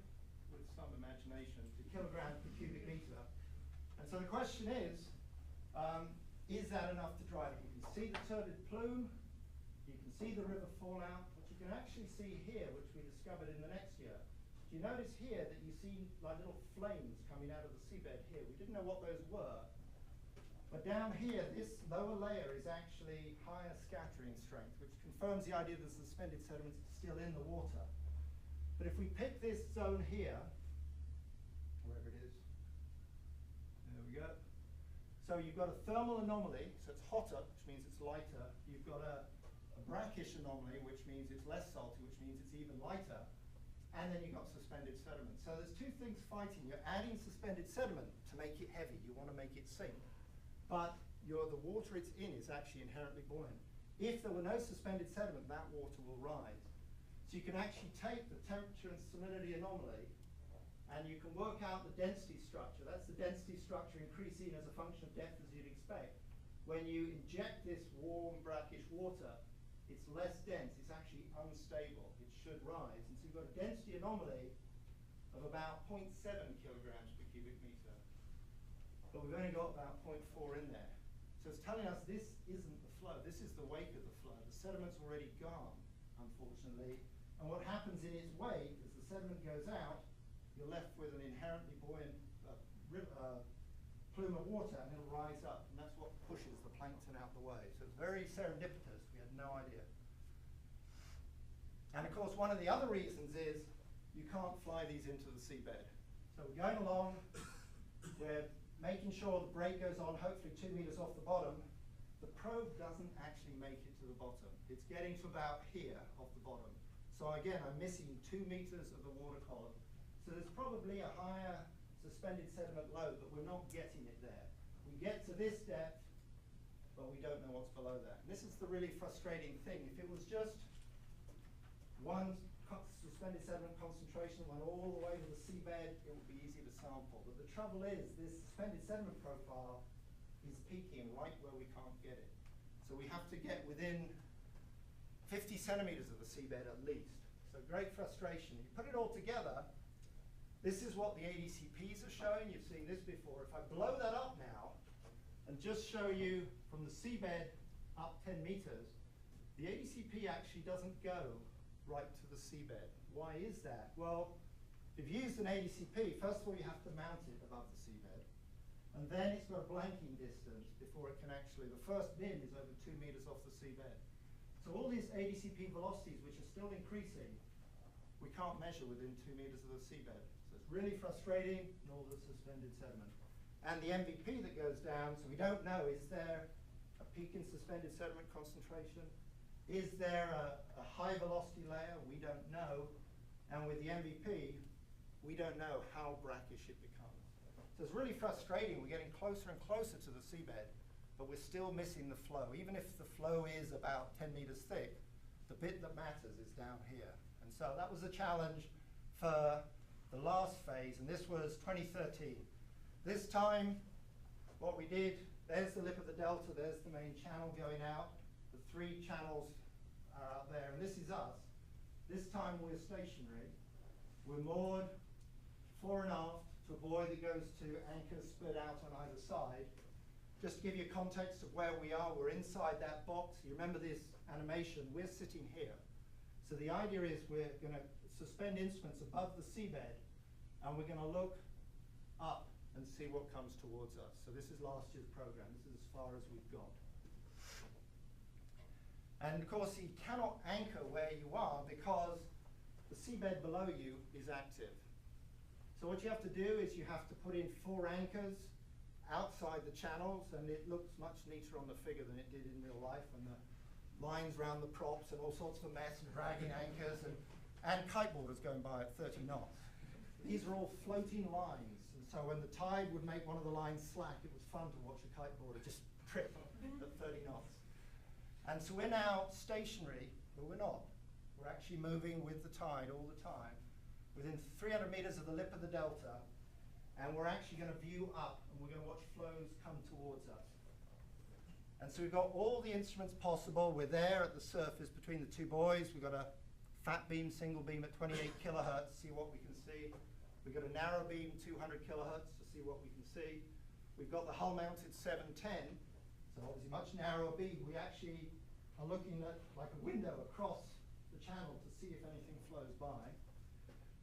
with some imagination to kilograms per cubic meter. And so the question is that enough to drive it? You can see the turbid plume, you can see the river fallout. What you can actually see here, which we discovered in the next year, do you notice here that you see like little flames coming out of the seabed here? We didn't know what those were. But down here, this lower layer is actually higher scattering strength, which confirms the idea that the suspended sediment is still in the water. But if we pick this zone here, wherever it is, there we go. So you've got a thermal anomaly, so it's hotter, which means it's lighter. You've got a brackish anomaly, which means it's less salty, which means it's even lighter. And then you've got suspended sediment. So there's two things fighting. You're adding suspended sediment to make it heavy. You want to make it sink. But the water it's in is actually inherently buoyant. If there were no suspended sediment, that water will rise. So you can actually take the temperature and salinity anomaly, and you can work out the density structure. That's the density structure increasing as a function of depth, as you'd expect. When you inject this warm, brackish water, it's less dense. It's actually unstable. It should rise. And so you've got a density anomaly of about 0.7 kilograms per cubic meter. But we've only got about 0.4 in there. So it's telling us this isn't the flow. This is the wake of the flow. The sediment's already gone, unfortunately. And what happens in its wake, as the sediment goes out, you're left with an inherently buoyant plume of water, and it'll rise up. And that's what pushes the plankton out the way. So it's very serendipitous. We had no idea. And of course, one of the other reasons is you can't fly these into the seabed. So we're going along, we're making sure the brake goes on, hopefully 2 meters off the bottom. The probe doesn't actually make it to the bottom. It's getting to about here off the bottom. So again, I'm missing 2 meters of the water column. So there's probably a higher suspended sediment load, but we're not getting it there. We get to this depth, but we don't know what's below that. And this is the really frustrating thing. If it was just one suspended sediment concentration went all the way to the seabed, it would be easy to sample. But the trouble is, this suspended sediment profile is peaking right where we can't get it. So we have to get within 50 centimeters of the seabed at least. So great frustration. You put it all together, this is what the ADCPs are showing. You've seen this before. If I blow that up now and just show you from the seabed up 10 meters, the ADCP actually doesn't go right to the seabed. Why is that? Well, if you use an ADCP, first of all, you have to mount it above the seabed. And then it's got a blanking distance before it can actually, the first bin is over 2 meters off the seabed. So all these ADCP velocities, which are still increasing, we can't measure within 2 meters of the seabed. So it's really frustrating, and all the suspended sediment. And the MVP that goes down, so we don't know, is there a peak in suspended sediment concentration? Is there a high velocity layer? We don't know. And with the MVP, we don't know how brackish it becomes. So it's really frustrating. We're getting closer and closer to the seabed, but we're still missing the flow. Even if the flow is about 10 meters thick, the bit that matters is down here. And so that was a challenge for the last phase, and this was 2013. This time, what we did, there's the lip of the delta, there's the main channel going out. The 3 channels are out there, and this is us. This time we're stationary. We're moored fore and aft to a buoy that goes to anchors split out on either side. Just to give you context of where we are, we're inside that box. You remember this animation, we're sitting here. So the idea is we're going to suspend instruments above the seabed, and we're going to look up and see what comes towards us. So this is last year's program. This is as far as we've got. And of course, you cannot anchor where you are because the seabed below you is active. So what you have to do is you have to put in 4 anchors outside the channels, and it looks much neater on the figure than it did in real life, and the lines around the props and all sorts of a mess, and dragging anchors, and kiteboarders going by at 30 knots. These are all floating lines, and so when the tide would make one of the lines slack, it was fun to watch a kiteboarder just trip at 30 knots. And so we're now stationary, but we're not. We're actually moving with the tide all the time, within 300 meters of the lip of the delta, and we're actually going to view up, and we're going to watch flows come towards us. And so we've got all the instruments possible. We're there at the surface between the 2 buoys. We've got a fat beam, single beam at 28 kilohertz to see what we can see. We've got a narrow beam, 200 kilohertz to see what we can see. We've got the hull-mounted 710, so obviously much narrower beam. We actually are looking at like a window across the channel to see if anything flows by.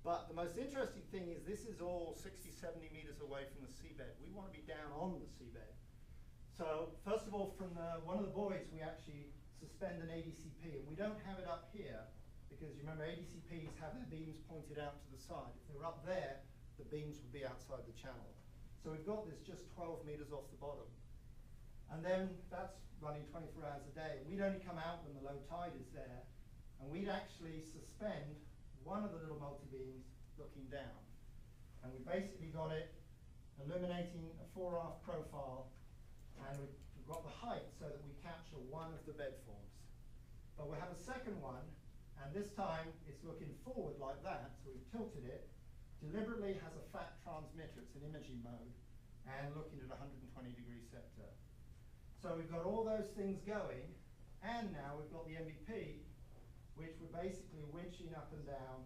But the most interesting thing is this is all 60, 70 meters away from the seabed. We want to be down on the seabed. So first of all, from one of the buoys, we actually suspend an ADCP. And we don't have it up here because you remember ADCPs have their beams pointed out to the side. If they were up there, the beams would be outside the channel. So we've got this just 12 meters off the bottom. And then that's running 24 hours a day. We'd only come out when the low tide is there, and we'd actually suspend one of the little multi-beams looking down. And we basically got it illuminating a fore-aft profile, and we've got the height so that we capture one of the bedforms. But we have a second one, and this time it's looking forward like that, so we've tilted it, deliberately has a fat transmitter, it's an imaging mode, and looking at 120-degree sector. So we've got all those things going, and now we've got the MVP, which we're basically winching up and down.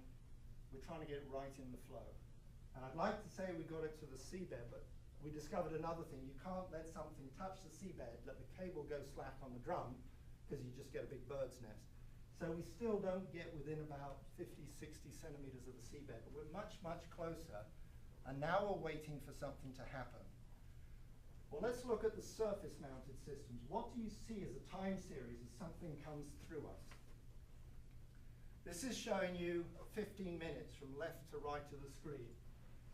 We're trying to get it right in the flow. And I'd like to say we got it to the seabed, but we discovered another thing. You can't let something touch the seabed, let the cable go slack on the drum, because you just get a big bird's nest. So we still don't get within about 50, 60 centimeters of the seabed, but we're much, much closer. And now we're waiting for something to happen. Well, let's look at the surface-mounted systems. What do you see as a time series as something comes through us? This is showing you 15 minutes from left to right of the screen.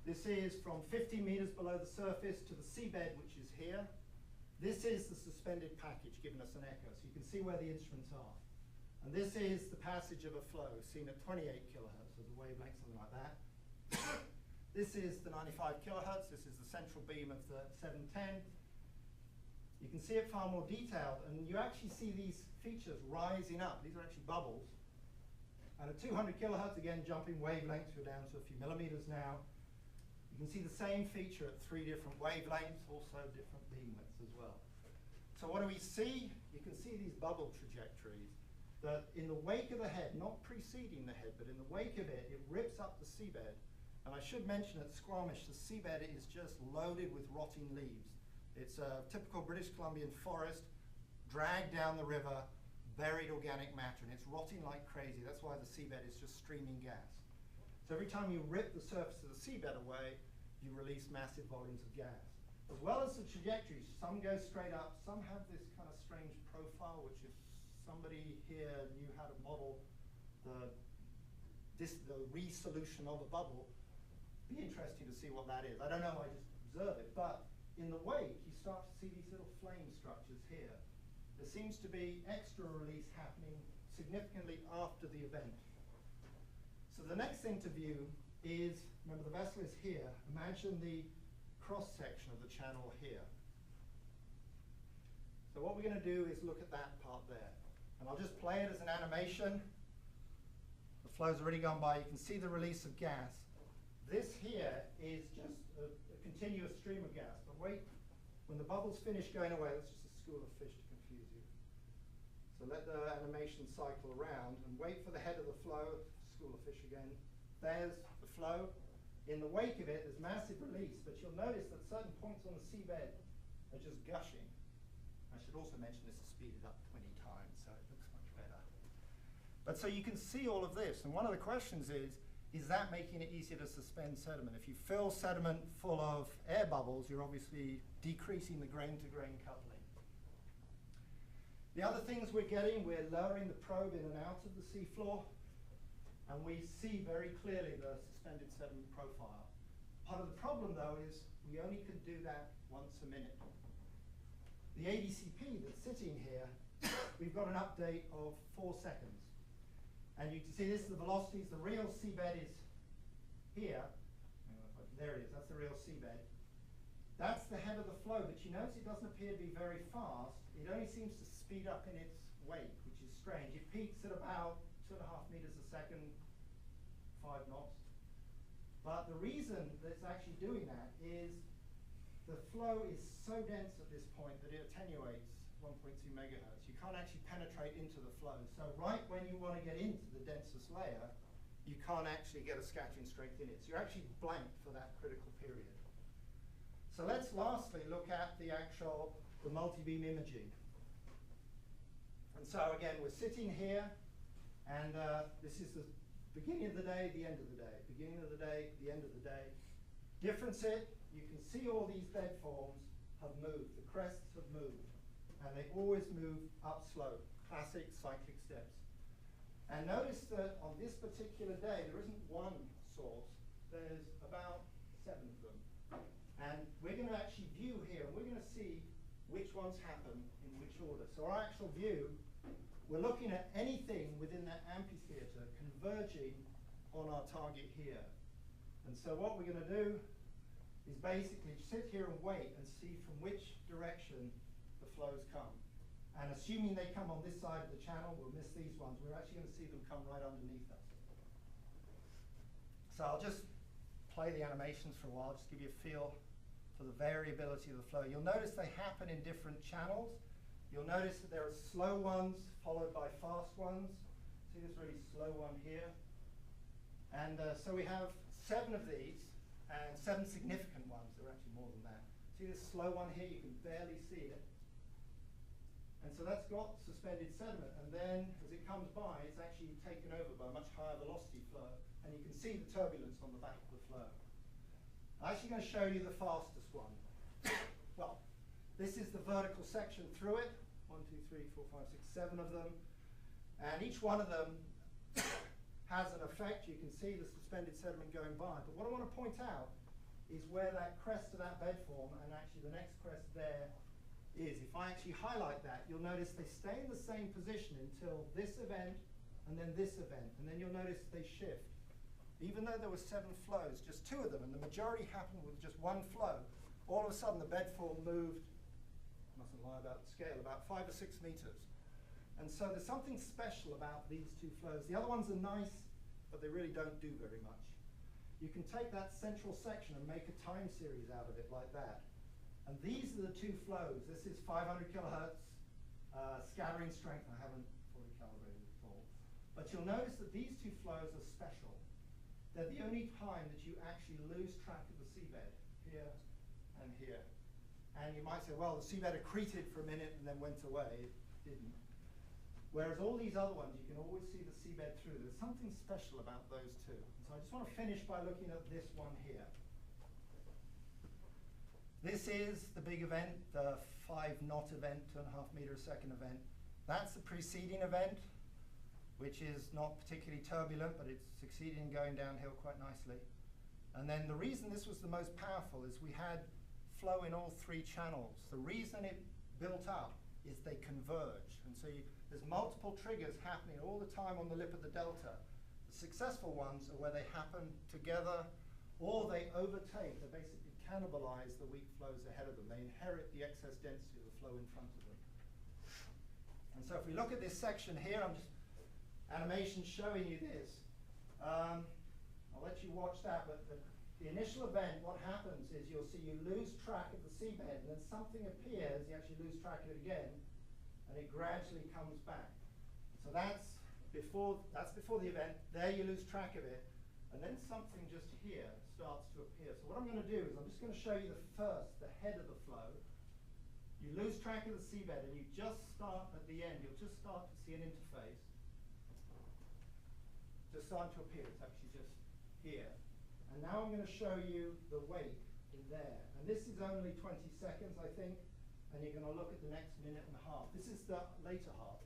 This is from 50 meters below the surface to the seabed, which is here. This is the suspended package giving us an echo, so you can see where the instruments are. And this is the passage of a flow seen at 28 kilohertz, so the wavelength, something like that. This is the 95 kilohertz. This is the central beam of the 710. You can see it far more detailed, and you actually see these features rising up. These are actually bubbles. And at 200 kilohertz, again, jumping wavelengths, we're down to a few millimeters now. You can see the same feature at 3 different wavelengths, also different beam widths as well. So what do we see? You can see these bubble trajectories that in the wake of the head, not preceding the head, but in the wake of it, it rips up the seabed. And I should mention at Squamish, the seabed is just loaded with rotting leaves. It's a typical British Columbian forest, dragged down the river, buried organic matter, and it's rotting like crazy. That's why the seabed is just streaming gas. So every time you rip the surface of the seabed away, you release massive volumes of gas. As well as the trajectories, some go straight up, some have this kind of strange profile, which if somebody here knew how to model the resolution of a bubble, it'd be interesting to see what that is. I don't know, I just observe it, but in the wake, you start to see these little flame structures here. There seems to be extra release happening significantly after the event. So the next thing to view is, remember the vessel is here, imagine the cross-section of the channel here. So what we're going to do is look at that part there. And I'll just play it as an animation. The flow's already gone by, you can see the release of gas. This here is just a continuous stream of gas, but wait, when the bubbles finish going away, that's just a school of fish to confuse you. So So let the animation cycle around and wait for the head of the flow, school of fish again. There's the flow. In the wake of it, there's massive release, but you'll notice that certain points on the seabed are just gushing. I should also mention this is speeded up 20 times, so it looks much better. But so you can see all of this, and one of the questions is that making it easier to suspend sediment? If you fill sediment full of air bubbles, you're obviously decreasing the grain-to-grain coupling. The other things we're getting, we're lowering the probe in and out of the seafloor, and we see very clearly the suspended sediment profile. Part of the problem, though, is we only can do that once a minute. The ADCP that's sitting here, we've got an update of 4 seconds. And you can see this is the velocities. The real seabed is here. There it is. That's the real seabed. That's the head of the flow, but you notice it doesn't appear to be very fast. It only seems to speed up in its wake, which is strange. It peaks at about 2.5 meters a second, 5 knots. But the reason that it's actually doing that is the flow is so dense at this point that it attenuates 1.2 megahertz. You can't actually penetrate into the flow. So right when you want to get into the densest layer, you can't actually get a scattering strength in it. So you're actually blank for that critical period. So let's lastly look at the multi-beam imaging. And so again, we're sitting here, and this is the beginning of the day, the end of the day. Beginning of the day, the end of the day. Difference it, you can see all these bedforms have moved. The crests have moved. And they always move upslope, classic cyclic steps. And notice that on this particular day, there isn't one source. There's about 7 of them. And we're going to actually view here, and we're going to see which ones happen in which order. So our actual view, we're looking at anything within that amphitheater converging on our target here. And so what we're going to do is basically sit here and wait and see from which direction the flows come. And assuming they come on this side of the channel, we'll miss these ones. We're actually going to see them come right underneath us. So I'll just play the animations for a while, just give you a feel for the variability of the flow. You'll notice they happen in different channels. You'll notice that there are slow ones followed by fast ones. See this really slow one here? And so we have 7 of these and 7 significant ones. There are actually more than that. See this slow one here? You can barely see it. And so that's got suspended sediment. And then as it comes by, it's actually taken over by a much higher velocity flow. And you can see the turbulence on the back of the flow. I'm actually going to show you the fastest one. Well, this is the vertical section through it. 1, 2, 3, 4, 5, 6, 7 of them. And each one of them has an effect. You can see the suspended sediment going by. But what I want to point out is where that crest of that bedform and actually the next crest there is. If I actually highlight that, you'll notice they stay in the same position until this event and then this event. And then you'll notice they shift. Even though there were 7 flows, just 2 of them, and the majority happened with just 1 flow, all of a sudden the bedform moved, mustn't lie about the scale, about 5 or 6 meters. And so there's something special about these 2 flows. The other ones are nice, but they really don't do very much. You can take that central section and make a time series out of it like that. And these are the 2 flows. This is 500 kilohertz scattering strength. I haven't fully calibrated it all. But you'll notice that these 2 flows are special. They're the only time that you actually lose track of the seabed, here and here. And you might say, well, the seabed accreted for a minute and then went away. It didn't. Whereas all these other ones, you can always see the seabed through. There's something special about those 2. So I just want to finish by looking at this one here. This is the big event, the 5-knot event, 2.5 meter a second event. That's the preceding event, which is not particularly turbulent, but it's succeeding in going downhill quite nicely. And then the reason this was the most powerful is we had flow in all 3 channels. The reason it built up is they converge. And so there's multiple triggers happening all the time on the lip of the delta. The successful ones are where they happen together or they overtake, they basically cannibalize the weak flows ahead of them. They inherit the excess density of the flow in front of them. And so if we look at this section here, I'm just animation showing you this. I'll let you watch that, but the initial event, what happens is you'll see you lose track of the seabed, and then something appears, you actually lose track of it again, and it gradually comes back. So that's before the event. There you lose track of it, and then something just here starts to appear. So what I'm going to do is I'm just going to show you the head of the flow. You lose track of the seabed, and you just start at the end. You'll just start to see an interface just starting to appear. It's actually just here. And now I'm going to show you the wake in there. And this is only 20 seconds, I think. And you're going to look at the next minute and a half. This is the later half.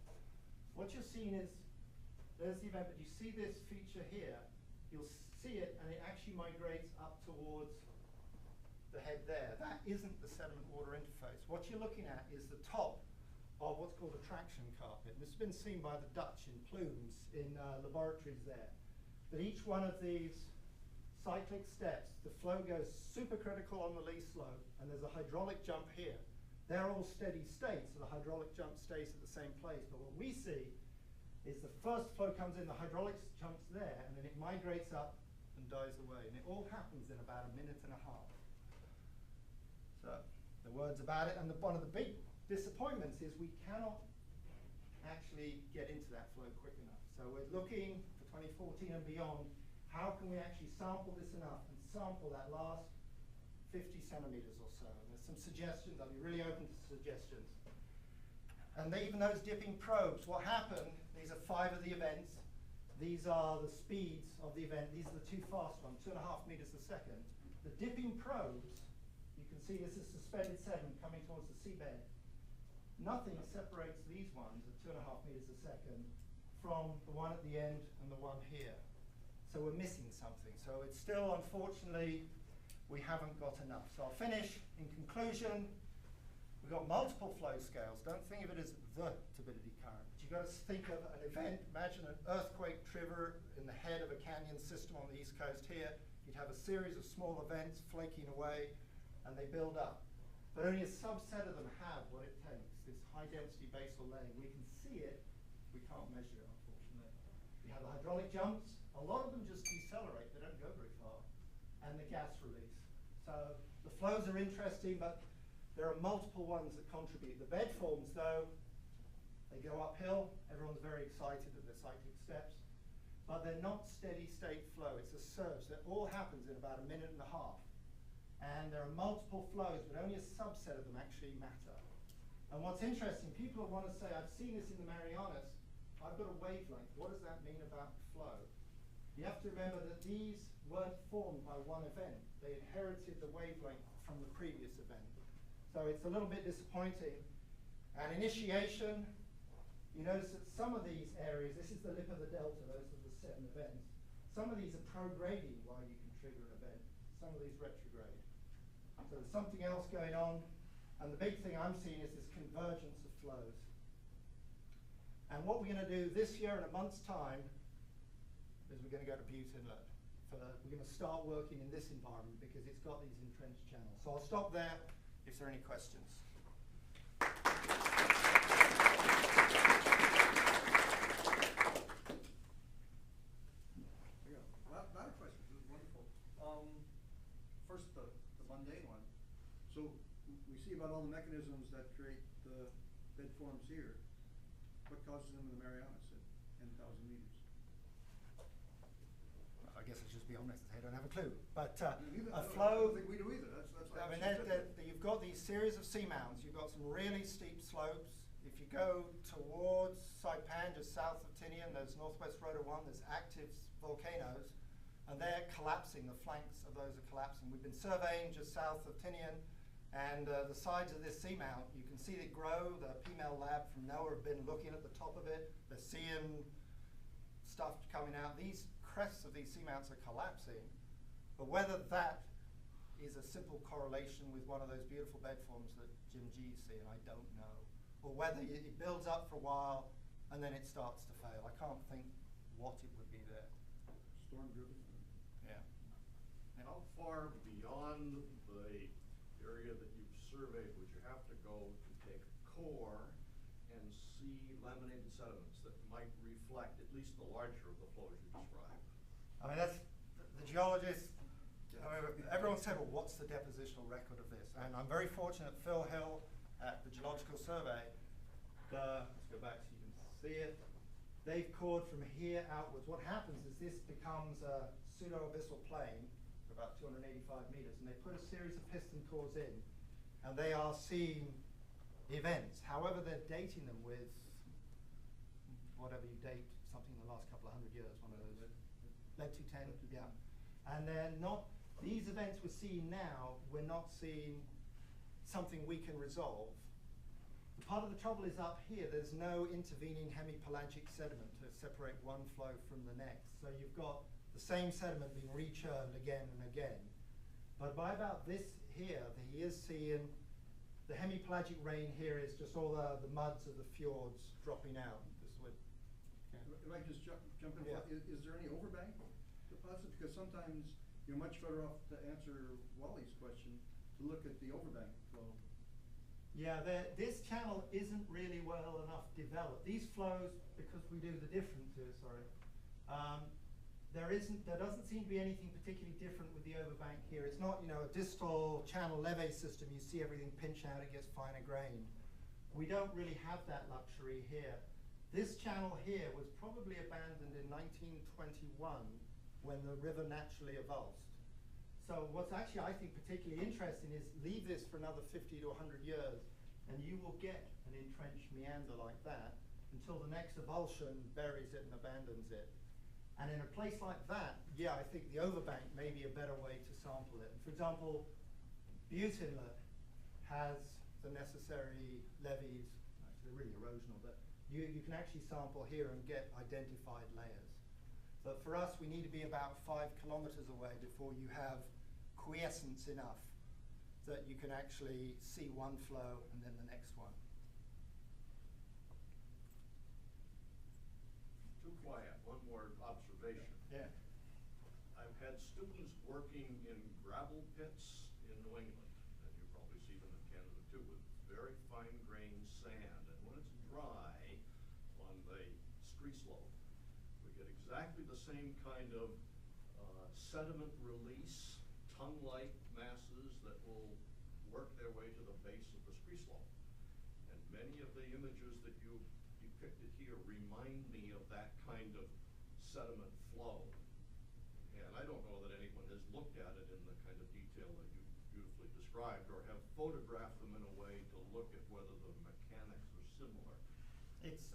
What you're seeing is, there's the event, but you see this feature here. You'll see it, and it actually migrates up towards the head there. That isn't the sediment water interface. What you're looking at is the top of what's called a traction carpet. This has been seen by the Dutch in plumes in laboratories there. That each one of these cyclic steps, the flow goes supercritical on the lee slope, and there's a hydraulic jump here. They're all steady state, so the hydraulic jump stays at the same place. But what we see is the first flow comes in, the hydraulics jumps there, and then it migrates up and dies away. And it all happens in about a minute and a half. So the words about it, and one of the big disappointments is we cannot actually get into that flow quick enough. So we're looking for 2014 and beyond, how can we actually sample this enough and sample that last 50 centimeters or so? And there's some suggestions. I'll be really open to suggestions. And even those dipping probes, what happened, these are 5 of the events. These are the speeds of the event. These are the 2 fast ones, 2.5 meters a second. The dipping probes, you can see this is suspended sediment coming towards the seabed. Nothing separates these ones at 2.5 meters a second from the one at the end and the one here. So we're missing something. So it's still, unfortunately, we haven't got enough. So I'll finish in conclusion. We've got multiple flow scales. Don't think of it as the turbidity current. But you've got to think of an event. Imagine an earthquake trigger in the head of a canyon system on the east coast here. You'd have a series of small events flaking away, and they build up. But only a subset of them have what it takes, this high-density basal laying. We can see it, we can't measure it, unfortunately. We have the hydraulic jumps. A lot of them just decelerate. They don't go very far. And the gas release. So the flows are interesting, but there are multiple ones that contribute. The bedforms, though, they go uphill. Everyone's very excited at the cyclic steps. But they're not steady-state flow. It's a surge that all happens in about a minute and a half. And there are multiple flows, but only a subset of them actually matter. And what's interesting, people want to say, I've seen this in the Marianas, I've got a wavelength. What does that mean about flow? You have to remember that these weren't formed by one event. They inherited the wavelength from the previous event. So it's a little bit disappointing. And initiation, you notice that some of these areas, this is the lip of the delta, those are the 7 events. Some of these are prograding while you can trigger an event. Some of these retrograde. So there's something else going on. And the big thing I'm seeing is this convergence of flows. And what we're going to do this year in a month's time is we're going to go to Butte Inlet. We're going to start working in this environment because it's got these entrenched channels. So I'll stop there if there are any questions. A lot of questions. This is wonderful. First, the mundane one. So we see about all the mechanisms that create the bedforms here. What causes them in the Marianas at 10,000 meters? I guess I should just be honest and say I don't have a clue. But a I flow. don't think we do either. That's why I mean, you've got these series of seamounts. You've got some really steep slopes. If you go towards Saipan, just south of Tinian, there's Northwest Rota 1, there's active volcanoes, and they're collapsing. The flanks of those are collapsing. We've been surveying just south of Tinian, and the sides of this seamount, you can see it grow. The PMEL lab from NOAA have been looking at the top of it. They're seeing stuff coming out. These crests of these seamounts are collapsing, but whether that is a simple correlation with one of those beautiful bedforms that Jim G's seeing, I don't know. Or whether it builds up for a while and then it starts to fail. I can't think what it would be there. Storm driven. Yeah. How far beyond the area that you've surveyed would you have to go to take core and see laminated sediments that might reflect at least the larger of the flows you described? I mean, that's the geologists. Everyone said, well, what's the depositional record of this? And I'm very fortunate Phil Hill at the Geological Survey let's go back so you can see it. They've cored from here outwards. What happens is this becomes a pseudo-abyssal plane for about 285 meters, and they put a series of piston cores in, and they are seeing events. However, they're dating them with whatever you date something in the last couple of hundred years, one of those. Lead 210, yeah. And they're not, these events we're seeing now, we're not seeing something we can resolve. Part of the trouble is up here, there's no intervening hemipelagic sediment to separate one flow from the next. So you've got the same sediment being rechurned again and again. But by about this here, he is seeing the hemipelagic rain here is just all the muds of the fjords dropping out. This is what, If I just jump in, Yeah. is there any overbank deposit? Because sometimes you're much better off to answer Wally's question, to look at the overbank flow. yeah, this channel isn't really well enough developed. These flows, because we do the differences, there doesn't seem to be anything particularly different with the overbank here. It's not, you know, a distal channel leve system. You see everything pinch out, it gets finer grained. We don't really have that luxury here. This channel here was probably abandoned in 1921 when the river naturally avulsed. So what's actually, I think, particularly interesting is leave this for another 50 to 100 years, and you will get an entrenched meander like that until the next avulsion buries it and abandons it. And in a place like that, yeah, I think the overbank may be a better way to sample it. For example, Butte Inlet has the necessary levees, actually they're really erosional, but you can actually sample here and get identified layers. But for us, we need to be about 5 kilometers away before you have quiescence enough that you can actually see one flow and then the next one. Too quiet, one more observation. Yeah. I've had students working in gravel pits in New England, and you probably see them in Canada too, with very fine-grained sand. And when it's dry on the scree slope, we get exactly the same kind of sediment release, tongue-like masses that will work their way to the base of the scree slope. And many of the images that you depicted here remind me of that kind of sediment flow. And I don't know that anyone has looked at it in the kind of detail that you beautifully described, or have photographed them in a way to look at whether the mechanics are similar. It's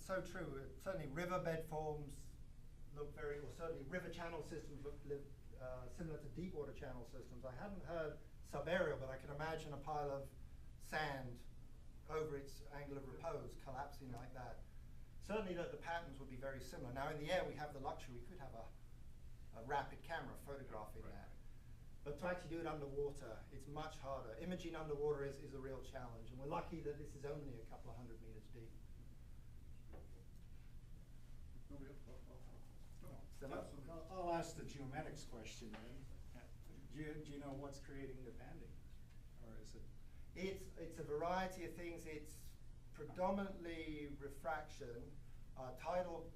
so true. Certainly river bedforms look very, or certainly river channel systems look similar to deep water channel systems. I haven't heard subaerial, but I can imagine a pile of sand over its angle of repose collapsing like that. Certainly the patterns would be very similar. Now in the air we have the luxury, we could have a rapid camera photographing that. But to actually do it underwater, it's much harder. Imaging underwater is a real challenge, and we're lucky that this is only a couple of 100 meters deep. Nobody else? I'll ask the geomatics question then. Do you know what's creating the banding, or is it? It's a variety of things. It's predominantly refraction. Tidal.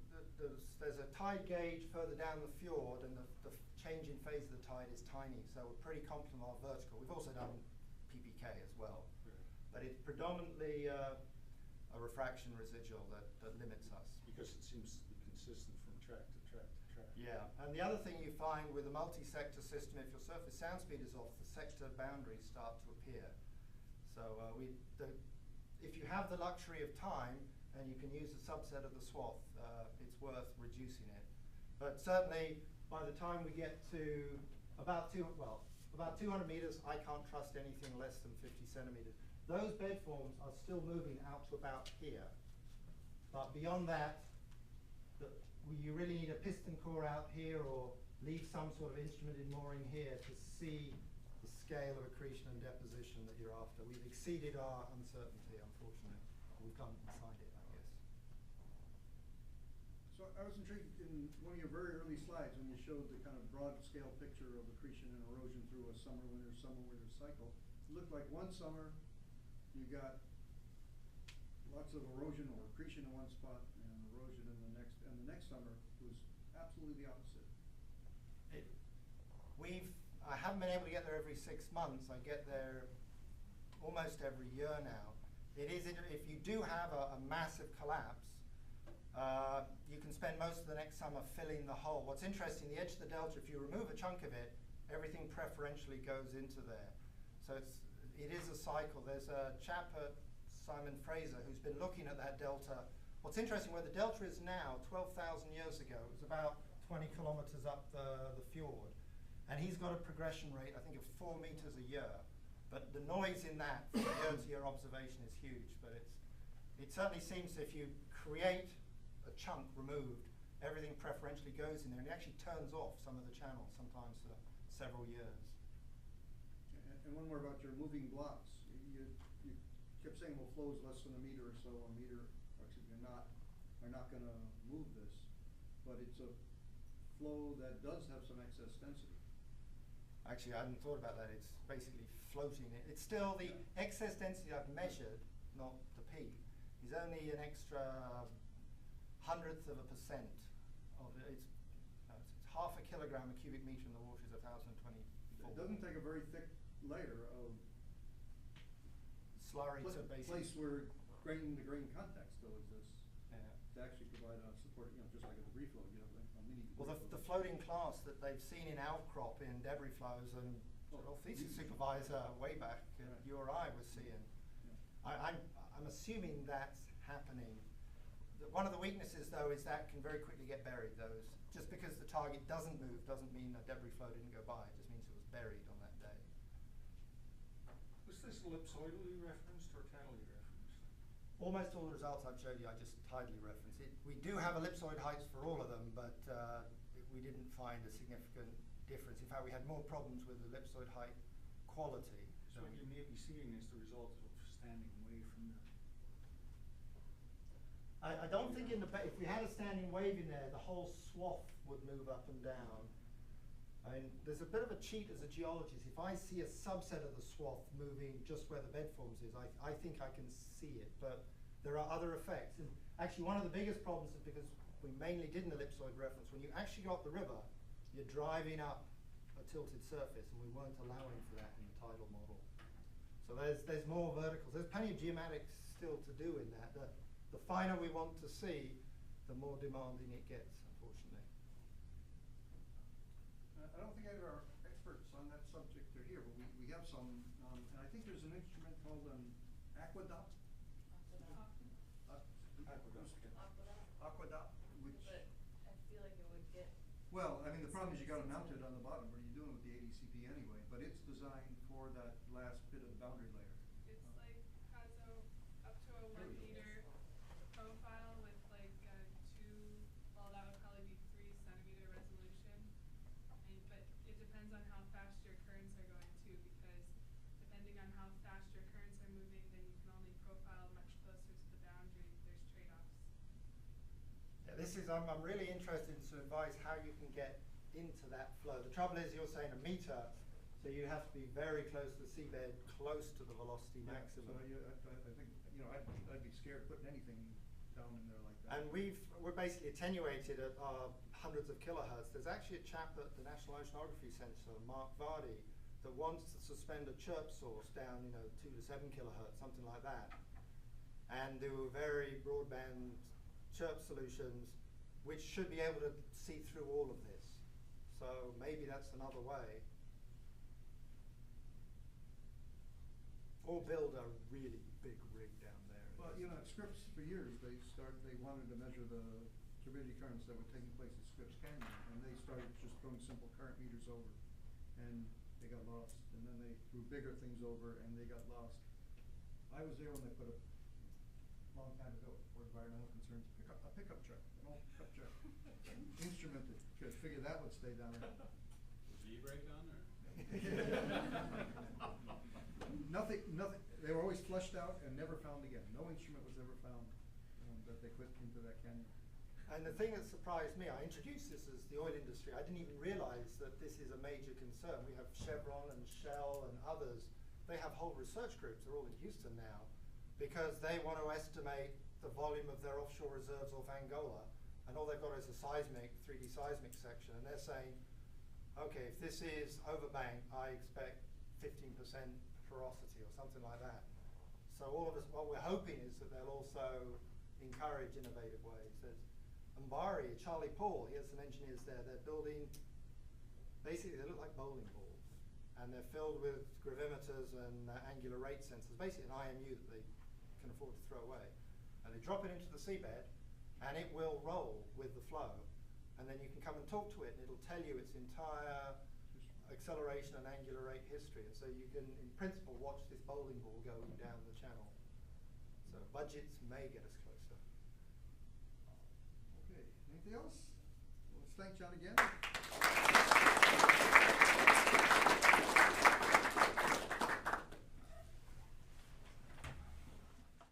There's a tide gauge further down the fjord, and the change in phase of the tide is tiny, so we're pretty confident of our vertical. We've also done PPK as well, but it's predominantly a refraction residual that limits us. Because it seems to be consistent from track to track to track. Yeah, and the other thing you find with a multi-sector system, if your surface sound speed is off, the sector boundaries start to appear. So if you have the luxury of time and you can use a subset of the swath, it's worth reducing it. But certainly, by the time we get to about 200 meters, I can't trust anything less than 50 centimeters. Those bedforms are still moving out to about here. But beyond that, you really need a piston core out here, or leave some sort of instrumented mooring here to see the scale of accretion and deposition that you're after. We've exceeded our uncertainty, unfortunately. We've gone inside it, I guess. So I was intrigued in one of your very early slides when you showed the kind of broad scale picture of accretion and erosion through a summer, winter cycle. It looked like one summer you got lots of erosion or accretion in one spot and erosion in the next, and the next summer was absolutely the opposite. I haven't been able to get there every 6 months. I get there almost every year now. it is, if you do have a massive collapse, you can spend most of the next summer filling the hole. What's interesting, the edge of the delta, if you remove a chunk of it, everything preferentially goes into there. So it is a cycle. There's a chap at Simon Fraser who's been looking at that delta. What's interesting, where the delta is now, 12,000 years ago, it was about 20 kilometers up the fjord. And he's got a progression rate, I think, of 4 meters a year. But the noise in that from year-to-year observation is huge. But it certainly seems if you create a chunk removed, everything preferentially goes in there, and it actually turns off some of the channels, sometimes for several years. And one more about your moving blocks. You kept saying, well, flows less than a meter or so, a meter, or excuse me, are not going to move this, but it's a flow that does have some excess density. Actually, I hadn't thought about that. It's basically floating. It's still the excess density I've measured, not the P, is only an extra 100th of a percent of it. It's half a kilogram a cubic meter in the water is 1,024. It doesn't take a very thick layer of slurry to basically place where grain-to-grain contact still exists. Yeah. To actually provide support, just like a debris flow, you have a mini. Well, the floating class that they've seen in outcrop in debris flows, and thesis supervisor way back at URI was seeing. Yeah. I'm assuming that's happening. One of the weaknesses, though, is that can very quickly get buried. Just because the target doesn't move doesn't mean a debris flow didn't go by. It just means it was buried on that day. Was this ellipsoidally referenced or tidally referenced? Almost all the results I've showed you, I just tidally referenced it. We do have ellipsoid heights for all of them, but we didn't find a significant difference. In fact, we had more problems with ellipsoid height quality. So what you may be seeing is the result of standing away from the... I don't think if we had a standing wave in there, the whole swath would move up and down. I mean, there's a bit of a cheat as a geologist. If I see a subset of the swath moving just where the bedforms is, I think I can see it, but there are other effects. And actually, one of the biggest problems is because we mainly did an ellipsoid reference. When you actually go up the river, you're driving up a tilted surface, and we weren't allowing for that in the tidal model. So there's more verticals. There's plenty of geomatics still to do in that. The finer we want to see, the more demanding it gets, unfortunately. I don't think either our experts on that subject are here, but we have some, and I think there's an instrument called an aqueduct. Aqueduct, which. But I feel like it would get. Well, I mean, the problem is you got it mounted on the bottom. What are you doing with the ADCP anyway? But it's designed for that last bit of the boundary layer. It's like has up to a 1 meter profile with like that would probably be 3 centimeter resolution. But it depends on how fast your currents are going too, because depending on how fast your currents are moving, then you can only profile much closer to the boundary. There's trade-offs. Yeah, I'm really interested to advise how you can get into that flow. The trouble is you're saying a meter, so you have to be very close to the seabed, close to the velocity maximum. So I think I'd be scared putting anything down in there like that. And we're basically attenuated at hundreds of kilohertz. There's actually a chap at the National Oceanography Centre, Mark Vardy, that wants to suspend a chirp source down 2 to 7 kilohertz, something like that, and do very broadband chirp solutions which should be able to see through all of this. So maybe that's another way. Or build a really big rig down there. Well, at Scripps for years, they wanted to measure the turbidity currents that were taking place at Scripps Canyon, and they started just throwing simple current meters over, and they got lost. And then they threw bigger things over, and they got lost. I was there when they put a long time ago for environmental concerns, a pickup truck, an old pickup truck, instrumented, because figured that would stay down there. Was the e-brake on or? Nothing. They were always flushed out and never found again. No instrument was ever found that they put into that canyon. And the thing that surprised me, I introduced this as the oil industry. I didn't even realize that this is a major concern. We have Chevron and Shell and others. They have whole research groups. They're all in Houston now, because they want to estimate the volume of their offshore reserves off Angola, and all they've got is a 3D seismic section, and they're saying, okay, if this is overbank, I expect 15% porosity or something like that. so all of us, what we're hoping is that they'll also encourage innovative ways. There's Mbari, Charlie Paul, he has some engineers there, they're building, basically they look like bowling balls, and they're filled with gravimeters and angular rate sensors, basically an IMU that they can afford to throw away. And they drop it into the seabed, and it will roll with the flow. And then you can come and talk to it, and it'll tell you its entire acceleration and angular rate history. And so you can, in principle, watch this bowling ball going down the channel. So budgets may get us closer. Okay, anything else? Let's thank John again.